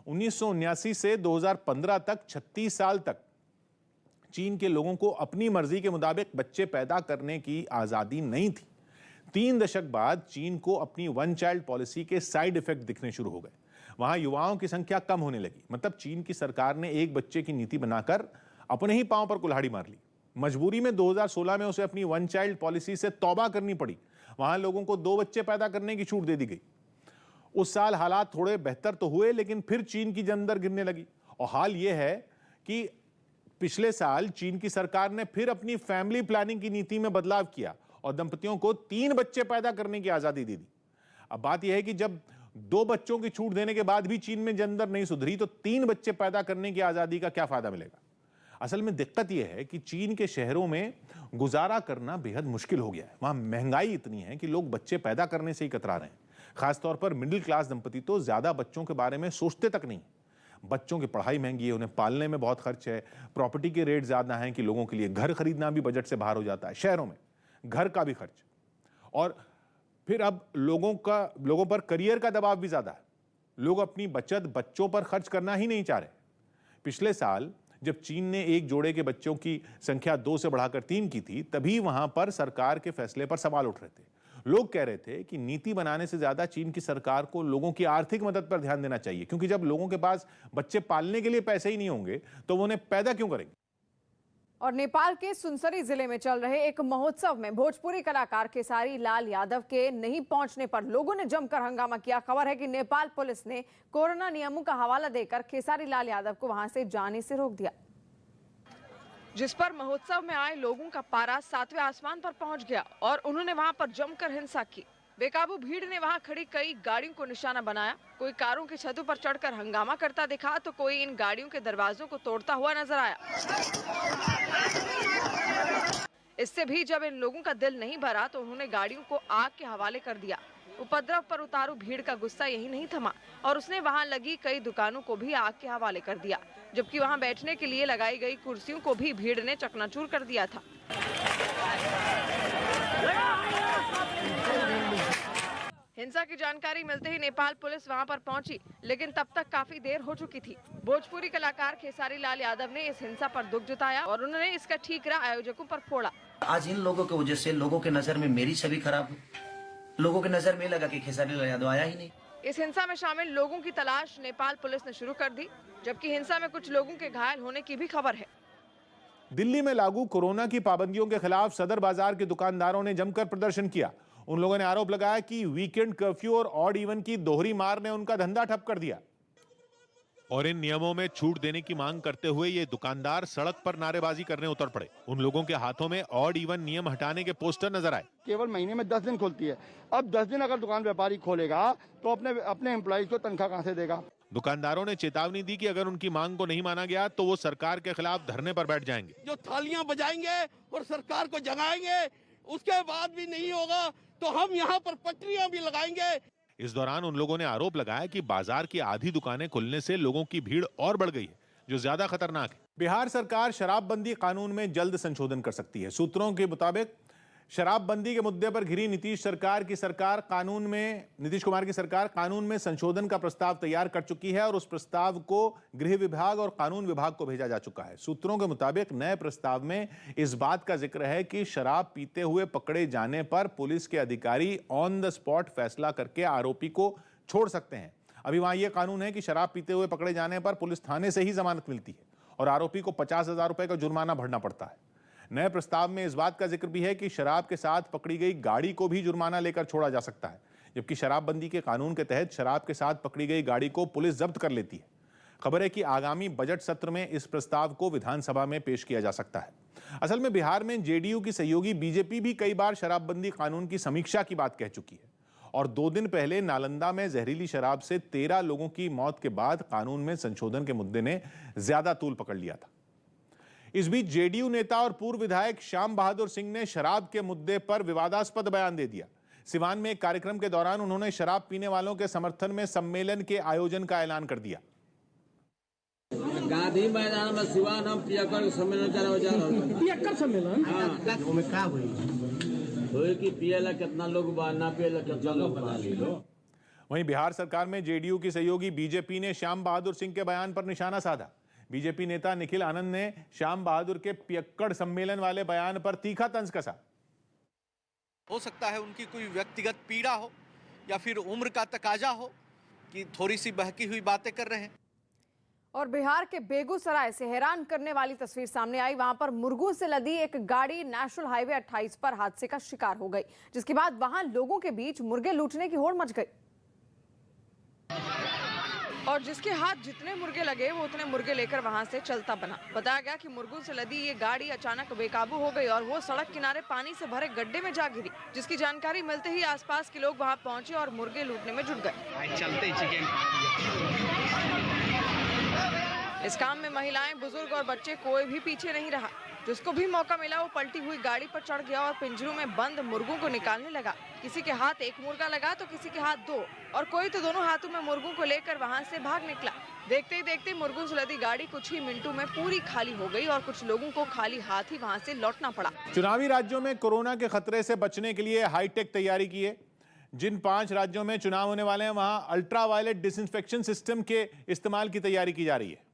1979 से 2015 तक 36 साल तक चीन के लोगों को अपनी मर्जी के मुताबिक बच्चे पैदा करने की आजादी नहीं थी। 3 दशक बाद चीन को अपनी वन चाइल्ड पॉलिसी के साइड इफेक्ट दिखने शुरू हो गए। वहां युवाओं की संख्या कम होने लगी। मतलब चीन की सरकार ने एक बच्चे की नीति बनाकर अपने ही पांव पर कुल्हाड़ी मार ली। मजबूरी में 2016 में उसे अपनी वन चाइल्ड पॉलिसी से तौबा करनी पड़ी। वहां लोगों को 2 बच्चे पैदा करने की छूट दे दी गई। उस साल हालात थोड़े बेहतर तो हुए, लेकिन फिर चीन की जन दर गिरने लगी। और हाल यह है कि पिछले साल चीन की सरकार ने फिर अपनी फैमिली प्लानिंग की नीति में बदलाव किया और दंपतियों को 3 बच्चे पैदा करने की आजादी दे दी। अब बात यह है कि जब 2 बच्चों की छूट देने के बाद भी चीन में जन दर नहीं सुधरी तो 3 बच्चे पैदा करने की आजादी का क्या फायदा मिलेगा? असल में दिक्कत यह है कि चीन के शहरों में गुजारा करना बेहद मुश्किल हो गया है। वहां महंगाई इतनी है कि लोग बच्चे पैदा करने से ही कतरा रहे हैं। खासतौर पर मिडिल क्लास दंपति तो ज्यादा बच्चों के बारे में सोचते तक नहीं। बच्चों की पढ़ाई महंगी है, उन्हें पालने में बहुत खर्च है, प्रॉपर्टी के रेट ज्यादा हैं कि लोगों के लिए घर खरीदना भी बजट से बाहर हो जाता है। शहरों में घर का भी खर्च, और फिर अब लोगों पर करियर का दबाव भी ज्यादा है। लोग अपनी बचत बच्चों पर खर्च करना ही नहीं चाह रहे। पिछले साल जब चीन ने एक जोड़े के बच्चों की संख्या 2 से बढ़ाकर 3 की थी, तभी वहां पर सरकार के फैसले पर सवाल उठ रहे थे। लोग कह रहे थे कि नीति बनाने से ज्यादा चीन की सरकार को लोगों की आर्थिक मदद पर ध्यान देना चाहिए, क्योंकि जब लोगों के पास बच्चे पालने के लिए पैसे ही नहीं होंगे तो वो उन्हें पैदा क्यों करेंगे। और नेपाल के सुनसरी जिले में चल रहे एक महोत्सव में भोजपुरी कलाकार खेसारी लाल यादव के नहीं पहुंचने पर लोगों ने जमकर हंगामा किया। खबर है कि नेपाल पुलिस ने कोरोना नियमों का हवाला देकर खेसारी लाल यादव को वहां से जाने से रोक दिया, जिस पर महोत्सव में आए लोगों का पारा 7वें आसमान पर पहुंच गया और उन्होंने वहां पर जमकर हिंसा की। बेकाबू भीड़ ने वहां खड़ी कई गाड़ियों को निशाना बनाया। कोई कारों की छतों पर चढ़कर हंगामा करता दिखा तो कोई इन गाड़ियों के दरवाजों को तोड़ता हुआ नजर आया। इससे भी जब इन लोगों का दिल नहीं भरा तो उन्होंने गाड़ियों को आग के हवाले कर दिया। उपद्रव पर उतारू भीड़ का गुस्सा यही नहीं थमा और उसने वहां लगी कई दुकानों को भी आग के हवाले कर दिया, जबकि वहां बैठने के लिए लगाई गई कुर्सियों को भी भीड़ ने चकनाचूर कर दिया था। हिंसा की जानकारी मिलते ही नेपाल पुलिस वहां पर पहुंची, लेकिन तब तक काफी देर हो चुकी थी। भोजपुरी कलाकार खेसारी लाल यादव ने इस हिंसा पर दुख जताया और उन्होंने इसका ठीकरा आयोजकों पर फोड़ा। आज इन लोगों की वजह से लोगों के नजर में मेरी छवि खराब हुई। लोगों के नजर में लगा कि खेसारी लाल यादव आया ही नहीं। इस हिंसा में शामिल लोगों की तलाश नेपाल पुलिस ने शुरू कर दी, जबकि हिंसा में कुछ लोगों के घायल होने की भी खबर है। दिल्ली में लागू कोरोना की पाबंदियों के खिलाफ सदर बाजार के दुकानदारों ने जमकर प्रदर्शन किया। उन लोगों ने आरोप लगाया कि वीकेंड कर्फ्यू और ऑड इवन की दोहरी मार ने उनका धंधा ठप कर दिया। और इन नियमों में छूट देने की मांग करते हुए ये दुकानदार सड़क पर नारेबाजी करने उतर पड़े। उन लोगों के हाथों में ऑड इवन नियम हटाने के पोस्टर नजर आए। केवल महीने में 10 दिन खुलती है। अब 10 दिन अगर दुकान व्यापारी खोलेगा तो अपने एम्प्लॉइज को तनख्वाह कहां से देगा। दुकानदारों ने चेतावनी दी कि अगर उनकी मांग को नहीं माना गया तो वो सरकार के खिलाफ धरने पर बैठ जाएंगे। जो थालियां बजाएंगे और सरकार को जगाएंगे, उसके बाद भी नहीं होगा तो हम यहाँ पर पटरियां भी लगाएंगे। इस दौरान उन लोगों ने आरोप लगाया कि बाजार की आधी दुकानें खुलने से लोगों की भीड़ और बढ़ गई है, जो ज्यादा खतरनाक है। बिहार सरकार शराबबंदी कानून में जल्द संशोधन कर सकती है। सूत्रों के मुताबिक शराबबंदी के मुद्दे पर घिरी नीतीश कुमार की सरकार कानून में संशोधन का प्रस्ताव तैयार कर चुकी है और उस प्रस्ताव को गृह विभाग और कानून विभाग को भेजा जा चुका है। सूत्रों के मुताबिक नए प्रस्ताव में इस बात का जिक्र है कि शराब पीते हुए पकड़े जाने पर पुलिस के अधिकारी ऑन द स्पॉट फैसला करके आरोपी को छोड़ सकते हैं। अभी वहां यह कानून है कि शराब पीते हुए पकड़े जाने पर पुलिस थाने से ही जमानत मिलती है और आरोपी को 50,000 रुपए का जुर्माना भरना पड़ता है। नए प्रस्ताव में इस बात का जिक्र भी है कि शराब के साथ पकड़ी गई गाड़ी को भी जुर्माना लेकर छोड़ा जा सकता है, जबकि शराबबंदी के कानून के तहत शराब के साथ पकड़ी गई गाड़ी को पुलिस जब्त कर लेती है। खबर है कि आगामी बजट सत्र में इस प्रस्ताव को विधानसभा में पेश किया जा सकता है। असल में बिहार में जेडीयू की सहयोगी बीजेपी भी कई बार शराबबंदी कानून की समीक्षा की बात कह चुकी है और 2 दिन पहले नालंदा में जहरीली शराब से 13 लोगों की मौत के बाद कानून में संशोधन के मुद्दे ने ज्यादा तूल पकड़ लिया था। इस बीच जेडीयू नेता और पूर्व विधायक श्याम बहादुर सिंह ने शराब के मुद्दे पर विवादास्पद बयान दे दिया। सिवान में एक कार्यक्रम के दौरान उन्होंने शराब पीने वालों के समर्थन में सम्मेलन के आयोजन का ऐलान कर दिया। गांधी मैदान में सिवान हम पियक्कर सम्मेलन पियक्कर सम्मेलन में का हुई कि पियला कितना लोग ना पियला कितना लोग बना लो। वहीं बिहार सरकार में जेडीयू की सहयोगी बीजेपी ने श्याम बहादुर सिंह के बयान पर निशाना साधा। बीजेपी नेता निखिल आनंद ने श्याम बहादुर के पियक्कड़ सम्मेलन वाले बयान पर तीखा तंज कसा। हो सकता है उनकी कोई व्यक्तिगत पीड़ा हो या फिर उम्र का तकाजा हो कि थोड़ी सी बहकी हुई बातें कर रहे हैं। और बिहार के बेगूसराय से हैरान करने वाली तस्वीर सामने आई। वहां पर मुर्गों से लदी एक गाड़ी नेशनल हाईवे 28 पर हादसे का शिकार हो गई, जिसके बाद वहां लोगों के बीच मुर्गे लूटने की होड़ मच गई और जिसके हाथ जितने मुर्गे लगे वो उतने मुर्गे लेकर वहां से चलता बना। बताया गया कि मुर्गों से लदी ये गाड़ी अचानक बेकाबू हो गई और वो सड़क किनारे पानी से भरे गड्ढे में जा गिरी, जिसकी जानकारी मिलते ही आसपास के लोग वहां पहुंचे और मुर्गे लूटने में जुट गए। इस काम में महिलाएं, बुजुर्ग और बच्चे कोई भी पीछे नहीं रहा। जिसको भी मौका मिला वो पलटी हुई गाड़ी पर चढ़ गया और पिंजरों में बंद मुर्गों को निकालने लगा। किसी के हाथ एक मुर्गा लगा तो किसी के हाथ 2 और कोई तो दोनों हाथों में मुर्गों को लेकर वहां से भाग निकला। देखते ही देखते मुर्गों से लदी गाड़ी कुछ ही मिनटों में पूरी खाली हो गई और कुछ लोगों को खाली हाथ ही वहां से लौटना पड़ा। चुनावी राज्यों में कोरोना के खतरे से बचने के लिए हाईटेक तैयारी की है। जिन 5 राज्यों में चुनाव होने वाले हैं वहां अल्ट्रावायलेट डिसइंफेक्शन सिस्टम के इस्तेमाल की तैयारी की जा रही है,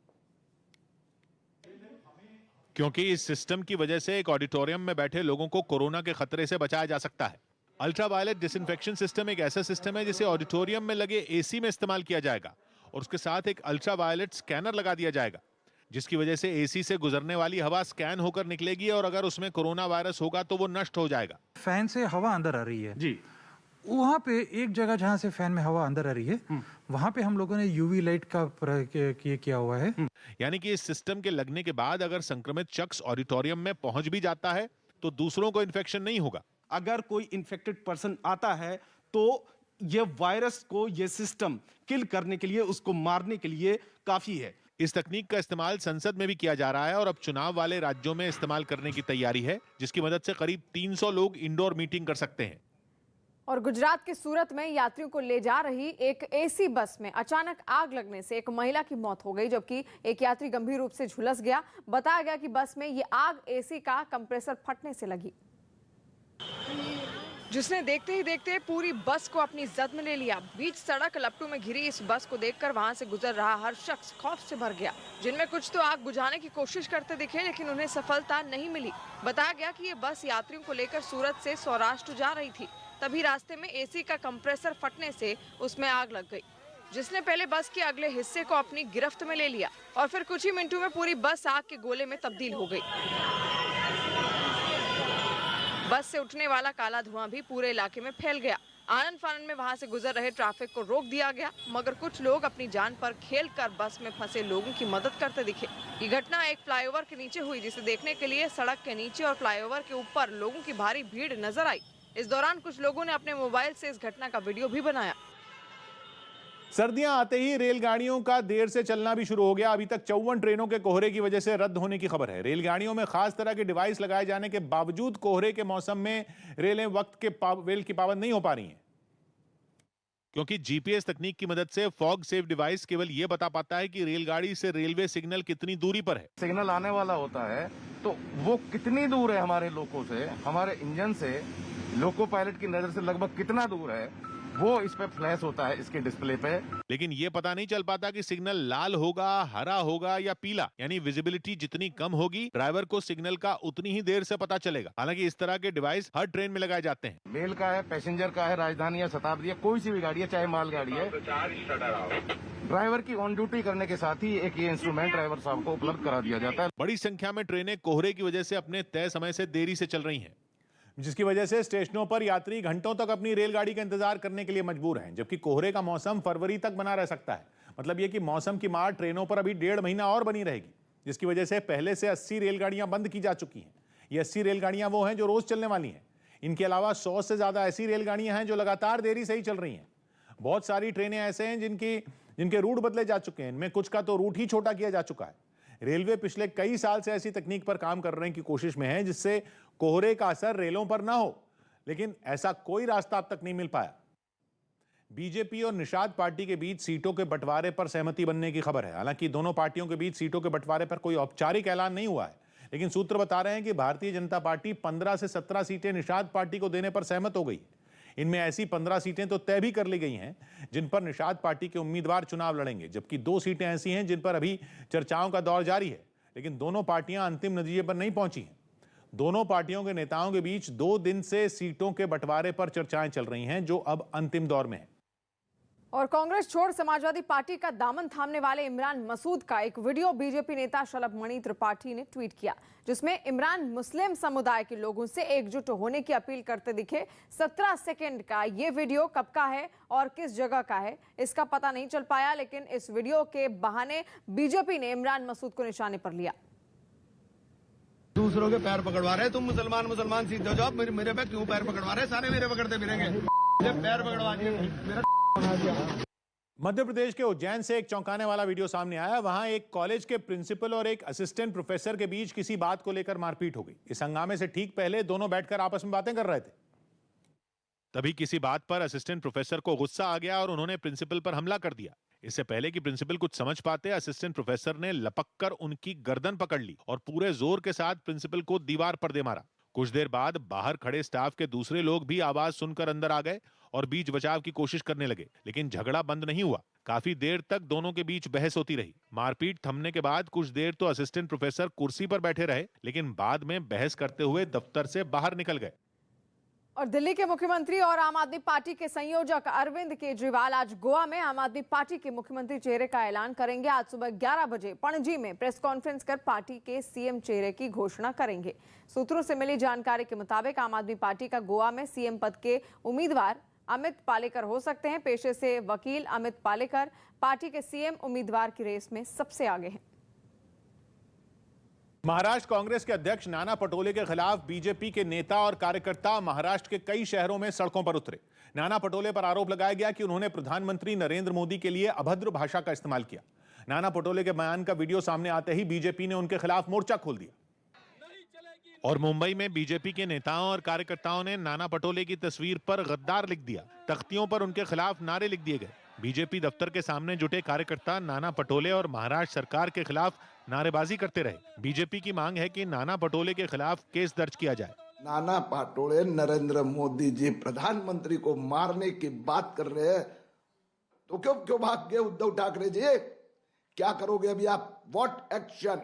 क्योंकि इस सिस्टम की वजह से एक ऑडिटोरियम में बैठे लोगों को कोरोना के खतरे से बचाया जा सकता है। अल्ट्रावायलेट डिसइंफेक्शन सिस्टम एक ऐसा सिस्टम है जिसे ऑडिटोरियम में लगे एसी में इस्तेमाल किया जाएगा और उसके साथ एक अल्ट्रावायलेट स्कैनर लगा दिया जाएगा, जिसकी वजह से एसी से गुजरने वाली हवा स्कैन होकर निकलेगी और अगर उसमें कोरोना वायरस होगा तो वो नष्ट हो जाएगा। फैन से हवा अंदर आ रही है जी, वहाँ पे एक जगह जहाँ से फैन में हवा अंदर आ रही है वहाँ पे हम लोगों ने यूवी लाइट का किया हुआ है। यानी कि इस सिस्टम के लगने के बाद अगर संक्रमित शख्स ऑडिटोरियम में पहुंच भी जाता है तो दूसरों को इन्फेक्शन नहीं होगा। अगर कोई इन्फेक्टेड पर्सन आता है तो ये वायरस को ये सिस्टम किल करने के लिए, उसको मारने के लिए काफी है। इस तकनीक का इस्तेमाल संसद में भी किया जा रहा है और अब चुनाव वाले राज्यों में इस्तेमाल करने की तैयारी है, जिसकी मदद से करीब 300 लोग इंडोर मीटिंग कर सकते हैं। और गुजरात के सूरत में यात्रियों को ले जा रही एक एसी बस में अचानक आग लगने से एक महिला की मौत हो गई, जबकि एक यात्री गंभीर रूप से झुलस गया। बताया गया कि बस में ये आग एसी का कंप्रेसर फटने से लगी, जिसने देखते ही देखते पूरी बस को अपनी जद में ले लिया। बीच सड़क लपटों में घिरी इस बस को देखकर वहां से गुजर रहा हर शख्स खौफ से भर गया। जिनमें कुछ तो आग बुझाने की कोशिश करते दिखे, लेकिन उन्हें सफलता नहीं मिली। बताया गया कि ये बस यात्रियों को लेकर सूरत से सौराष्ट्र जा रही थी। तभी रास्ते में एसी का कंप्रेसर फटने से उसमें आग लग गई, जिसने पहले बस के अगले हिस्से को अपनी गिरफ्त में ले लिया और फिर कुछ ही मिनटों में पूरी बस आग के गोले में तब्दील हो गई। बस से उठने वाला काला धुआं भी पूरे इलाके में फैल गया। आनन फानन में वहां से गुजर रहे ट्रैफिक को रोक दिया गया, मगर कुछ लोग अपनी जान पर खेलकर बस में फंसे लोगों की मदद करते दिखे। ये घटना एक फ्लाईओवर के नीचे हुई, जिसे देखने के लिए सड़क के नीचे और फ्लाईओवर के ऊपर लोगों की भारी भीड़ नजर आई। इस दौरान कुछ लोगों ने अपने मोबाइल से इस घटना का वीडियो भी बनाया। सर्दियां आते ही रेलगाड़ियों का देर से चलना भी शुरू हो गया। अभी तक 54 ट्रेनों के कोहरे की वजह से रद्द होने की खबर है। रेलगाड़ियों में खास तरह के डिवाइस लगाए जाने के बावजूद कोहरे के मौसम में रेलें वक्त के वेल की पाबंद नहीं हो पा रही हैं, क्योंकि जीपीएस तकनीक की मदद से फॉग सेफ डिवाइस केवल यह बता पाता है कि रेलगाड़ी से रेलवे सिग्नल कितनी दूरी पर है। सिग्नल आने वाला होता है तो वो कितनी दूर है हमारे लोको से, हमारे इंजन से, लोको पायलट की नजर से लगभग कितना दूर है, वो इस पे फ्लैश होता है इसके डिस्प्ले पे। लेकिन ये पता नहीं चल पाता कि सिग्नल लाल होगा, हरा होगा या पीला, यानी विजिबिलिटी जितनी कम होगी ड्राइवर को सिग्नल का उतनी ही देर से पता चलेगा। हालांकि इस तरह के डिवाइस हर ट्रेन में लगाए जाते हैं। मेल का है, पैसेंजर का है, राजधानी या शताब्दी है, कोई सी भी गाड़ी है, चाहे माल गाड़ी है, ड्राइवर की ऑन ड्यूटी करने के साथ ही एक ये इंस्ट्रूमेंट ड्राइवर साहब को उपलब्ध करा दिया जाता है। बड़ी संख्या में ट्रेनें कोहरे की वजह से अपने तय समय से देरी से चल रही हैं, जिसकी वजह से स्टेशनों पर यात्री घंटों तक अपनी रेलगाड़ी का इंतजार करने के लिए मजबूर हैं, जबकि कोहरे का मौसम फरवरी तक बना रह सकता है। मतलब यह कि मौसम की मार ट्रेनों पर अभी 1.5 महीना और बनी रहेगी, जिसकी वजह से पहले से 80 रेलगाड़ियां बंद की जा चुकी हैं। ये 80 रेलगाड़ियां वो हैं जो रोज चलने वाली हैं। इनके अलावा 100 से ज्यादा ऐसी रेलगाड़ियां हैं जो लगातार देरी से ही चल रही हैं। बहुत सारी ट्रेनें ऐसे हैं जिनके रूट बदले जा चुके हैं। इनमें कुछ का तो रूट ही छोटा किया जा चुका है। रेलवे पिछले कई साल से ऐसी तकनीक पर काम करने की कोशिश में है जिससे कोहरे का असर रेलों पर ना हो, लेकिन ऐसा कोई रास्ता अब तक नहीं मिल पाया। बीजेपी और निषाद पार्टी के बीच सीटों के बंटवारे पर सहमति बनने की खबर है। हालांकि दोनों पार्टियों के बीच सीटों के बंटवारे पर कोई औपचारिक ऐलान नहीं हुआ है, लेकिन सूत्र बता रहे हैं कि भारतीय जनता पार्टी 15 से 17 सीटें निषाद पार्टी को देने पर सहमत हो गई। इनमें ऐसी 15 सीटें तो तय भी कर ली गई हैं जिन पर निषाद पार्टी के उम्मीदवार चुनाव लड़ेंगे, जबकि 2 सीटें ऐसी हैं जिन पर अभी चर्चाओं का दौर जारी है, लेकिन दोनों पार्टियां अंतिम नतीजे पर नहीं पहुंची हैं। दोनों पार्टियों के नेताओं के बीच 2 दिन से सीटों के बंटवारे पर चर्चाएं चल रही हैं, जो अब अंतिम दौर में है। और कांग्रेस छोड़ समाजवादी पार्टी का दामन थामने वाले इमरान मसूद का एक वीडियो बीजेपी नेता शलभ मणि त्रिपाठी ने ट्वीट किया, जिसमें इमरान मुस्लिम समुदाय के लोगों से एकजुट होने की अपील करते दिखे। 17 सेकंड का ये वीडियो कब का है और किस जगह का है इसका पता नहीं चल पाया, लेकिन इस वीडियो के बहाने बीजेपी ने इमरान मसूद को निशाने पर लिया। दूसरों के पैर पकड़वा रहे, तुम मुसलमान सीधे हो जाओ, मेरे पे क्यों पैर पकड़वा रहे? सारे मेरे पकड़ते फिरेंगे, पैर पकड़वा दिए। मध्य प्रदेश के उज्जैन से एक चौंकाने वाला वीडियो सामने आया। वहां एक कॉलेज के प्रिंसिपल और एक असिस्टेंट प्रोफेसर के बीच किसी बात को लेकर मारपीट हो गई। इस हंगामे से ठीक पहले दोनों बैठकर आपस में बातें कर रहे थे। तभी किसी बात पर असिस्टेंट प्रोफेसर को गुस्सा आ गया और उन्होंने प्रिंसिपल पर हमला कर दिया। इससे पहले कि प्रिंसिपल कुछ समझ पाते, असिस्टेंट प्रोफेसर ने लपककर उनकी गर्दन पकड़ ली और पूरे जोर के साथ प्रिंसिपल को दीवार पर दे मारा। कुछ देर बाद बाहर खड़े स्टाफ के दूसरे लोग भी आवाज सुनकर अंदर आ गए और बीच बचाव की कोशिश करने लगे, लेकिन झगड़ा बंद नहीं हुआ। काफी देर तक दोनों के बीच बहस होती रही। मारपीट थमने के बाद कुछ देर तो असिस्टेंट प्रोफेसर कुर्सी पर बैठे रहे, लेकिन बाद में बहस करते हुए दफ्तर से बाहर निकल गए। और दिल्ली के मुख्यमंत्री और आम आदमी पार्टी के संयोजक अरविंद केजरीवाल आज गोवा में आम आदमी पार्टी के मुख्यमंत्री चेहरे का ऐलान करेंगे। आज सुबह 11 बजे पणजी में प्रेस कॉन्फ्रेंस कर पार्टी के सीएम चेहरे की घोषणा करेंगे। सूत्रों से मिली जानकारी के मुताबिक आम आदमी पार्टी का गोवा में सीएम पद के उम्मीदवार अमित पालेकर हो सकते हैं। पेशे से वकील अमित पालेकर पार्टी के सीएम उम्मीदवार की रेस में सबसे आगे हैं। महाराष्ट्र कांग्रेस के अध्यक्ष नाना पटोले के खिलाफ बीजेपी के नेता और कार्यकर्ता महाराष्ट्र के कई शहरों में सड़कों पर उतरे। नाना पटोले पर आरोप लगाया गया कि उन्होंने प्रधानमंत्री नरेंद्र मोदी के लिए अभद्र भाषा का इस्तेमाल किया। नाना पटोले के बयान का वीडियो सामने आते ही बीजेपी ने उनके खिलाफ मोर्चा खोल दिया। और मुंबई में बीजेपी के नेताओं और कार्यकर्ताओं ने नाना पटोले की तस्वीर पर गद्दार लिख दिया। तख्तियों पर उनके खिलाफ नारे लिख दिए गए। बीजेपी दफ्तर के सामने जुटे कार्यकर्ता नाना पटोले और महाराष्ट्र सरकार के खिलाफ नारेबाजी करते रहे। बीजेपी की मांग है कि नाना पटोले के खिलाफ केस दर्ज किया जाए। नाना पटोले नरेंद्र मोदी जी प्रधानमंत्री को मारने की बात कर रहे हैं, तो क्यों भाग गए उद्धव ठाकरे जी? क्या करोगे अभी आप? What action?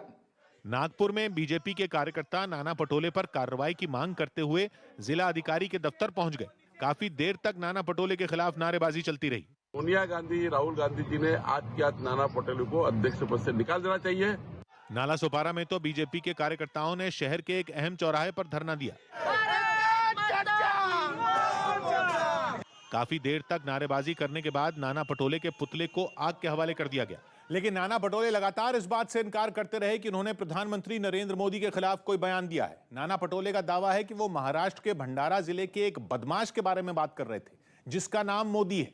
नागपुर में बीजेपी के कार्यकर्ता नाना पटोले पर कार्रवाई की मांग करते हुए जिला अधिकारी के दफ्तर पहुंच गए। काफी देर तक नाना पटोले के खिलाफ नारेबाजी चलती रही। सोनिया गांधी, राहुल गांधी जी ने आज के आज नाना पटोले को अध्यक्ष पद से निकाल देना चाहिए। नाला सोपारा में तो बीजेपी के कार्यकर्ताओं ने शहर के एक अहम चौराहे पर धरना दिया। काफी देर तक नारेबाजी करने के बाद नाना पटोले के पुतले को आग के हवाले कर दिया गया। लेकिन नाना पटोले लगातार इस बात से इनकार करते रहे कि उन्होंने प्रधानमंत्री नरेंद्र मोदी के खिलाफ कोई बयान दिया है। नाना पटोले का दावा है कि वो महाराष्ट्र के भंडारा जिले के एक बदमाश के बारे में बात कर रहे थे जिसका नाम मोदी है।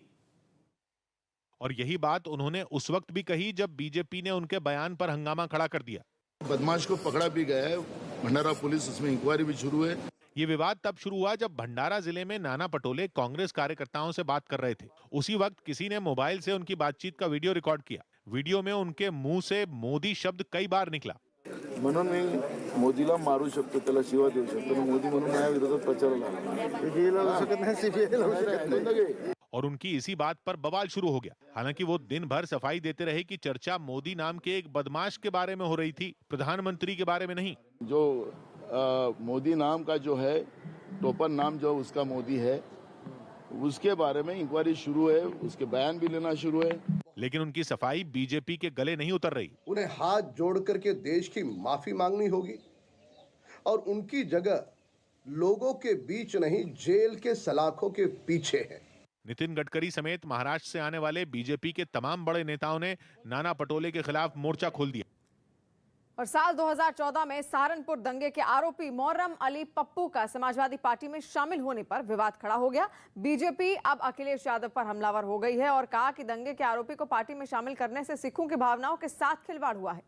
और यही बात उन्होंने उस वक्त भी कही जब बीजेपी ने उनके बयान पर हंगामा खड़ा कर दिया। बदमाश को पकड़ा भी गया है, भंडारा पुलिस उसमें इंक्वायरी भी शुरू है। ये विवाद तब शुरू हुआ जब भंडारा जिले में नाना पटोले कांग्रेस कार्यकर्ताओं से बात कर रहे थे। उसी वक्त किसी ने मोबाइल से उनकी बातचीत का वीडियो रिकॉर्ड किया। वीडियो में उनके मुंह से मोदी शब्द कई बार निकला। म्हणून मी मोदीला मारू शकतो, त्याला शिवा देऊ शकतो, मोदी म्हणून माझ्या विरोधात प्रचाराला और उनकी इसी बात पर बवाल शुरू हो गया। हालांकि वो दिन भर सफाई देते रहे कि चर्चा मोदी नाम के एक बदमाश के बारे में हो रही थी, प्रधानमंत्री के बारे में नहीं। जो मोदी नाम का जो है, टोपन नाम जो उसका मोदी है, उसके बारे में इंक्वायरी शुरू है, उसके बयान भी लेना शुरू है। लेकिन उनकी सफाई बीजेपी के गले नहीं उतर रही। उन्हें हाथ जोड़ करके देश की माफी मांगनी होगी और उनकी जगह लोगों के बीच नहीं, जेल के सलाखों के पीछे है। नितिन गडकरी समेत महाराष्ट्र से आने वाले बीजेपी के तमाम बड़े नेताओं ने नाना पटोले के खिलाफ मोर्चा खोल दिया। और साल 2014 में सहारनपुर दंगे के आरोपी मोहर्रम अली पप्पू का समाजवादी पार्टी में शामिल होने पर विवाद खड़ा हो गया। बीजेपी अब अखिलेश यादव पर हमलावर हो गई है और कहा कि दंगे के आरोपी को पार्टी में शामिल करने से सिखों की भावनाओं के साथ खिलवाड़ हुआ है।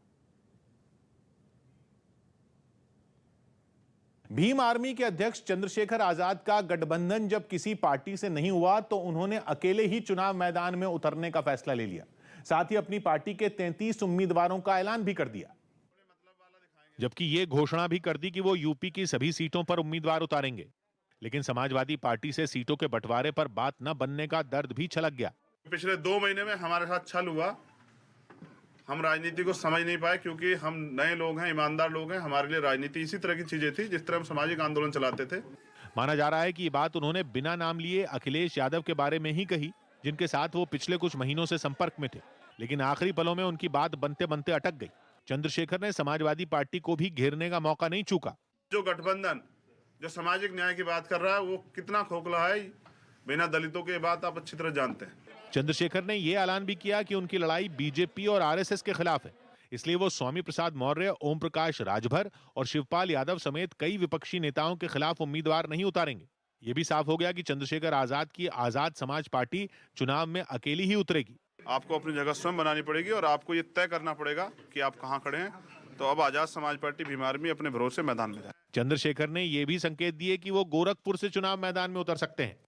भीम आर्मी के अध्यक्ष चंद्रशेखर आजाद का गठबंधन जब किसी पार्टी से नहीं हुआ तो उन्होंने अकेले ही चुनाव मैदान में उतरने का फैसला ले लिया। साथ ही अपनी पार्टी के 33 उम्मीदवारों का ऐलान भी कर दिया, जबकि ये घोषणा भी कर दी कि वो यूपी की सभी सीटों पर उम्मीदवार उतारेंगे। लेकिन समाजवादी पार्टी से सीटों के बंटवारे पर बात न बनने का दर्द भी छलक गया। पिछले 2 महीने में हमारे साथ छल हुआ। हम राजनीति को समझ नहीं पाए क्योंकि हम नए लोग हैं, ईमानदार लोग हैं। हमारे लिए राजनीति इसी तरह की चीजें थी जिस तरह हम सामाजिक आंदोलन चलाते थे। माना जा रहा है कि ये बात उन्होंने बिना नाम लिए अखिलेश यादव के बारे में ही कही, जिनके साथ वो पिछले कुछ महीनों से संपर्क में थे। लेकिन आखिरी पलों में उनकी बात बनते बनते अटक गई। चंद्रशेखर ने समाजवादी पार्टी को भी घेरने का मौका नहीं चूका। जो गठबंधन जो सामाजिक न्याय की बात कर रहा है वो कितना खोखला है, बिना दलितों की बात आप अच्छी तरह जानते हैं। चंद्रशेखर ने यह ऐलान भी किया कि उनकी लड़ाई बीजेपी और आरएसएस के खिलाफ है, इसलिए वो स्वामी प्रसाद मौर्य, ओम प्रकाश राजभर और शिवपाल यादव समेत कई विपक्षी नेताओं के खिलाफ उम्मीदवार नहीं उतारेंगे। ये भी साफ हो गया कि चंद्रशेखर आजाद की आजाद समाज पार्टी चुनाव में अकेली ही उतरेगी। आपको अपनी जगह स्वयं बनानी पड़ेगी और आपको ये तय करना पड़ेगा कि आप कहां खड़े हैं। तो अब आजाद समाज पार्टी भीम आर्मी अपने भरोसे मैदान में जाए। चंद्रशेखर ने यह भी संकेत दिए कि वो गोरखपुर से चुनाव मैदान में उतर सकते हैं।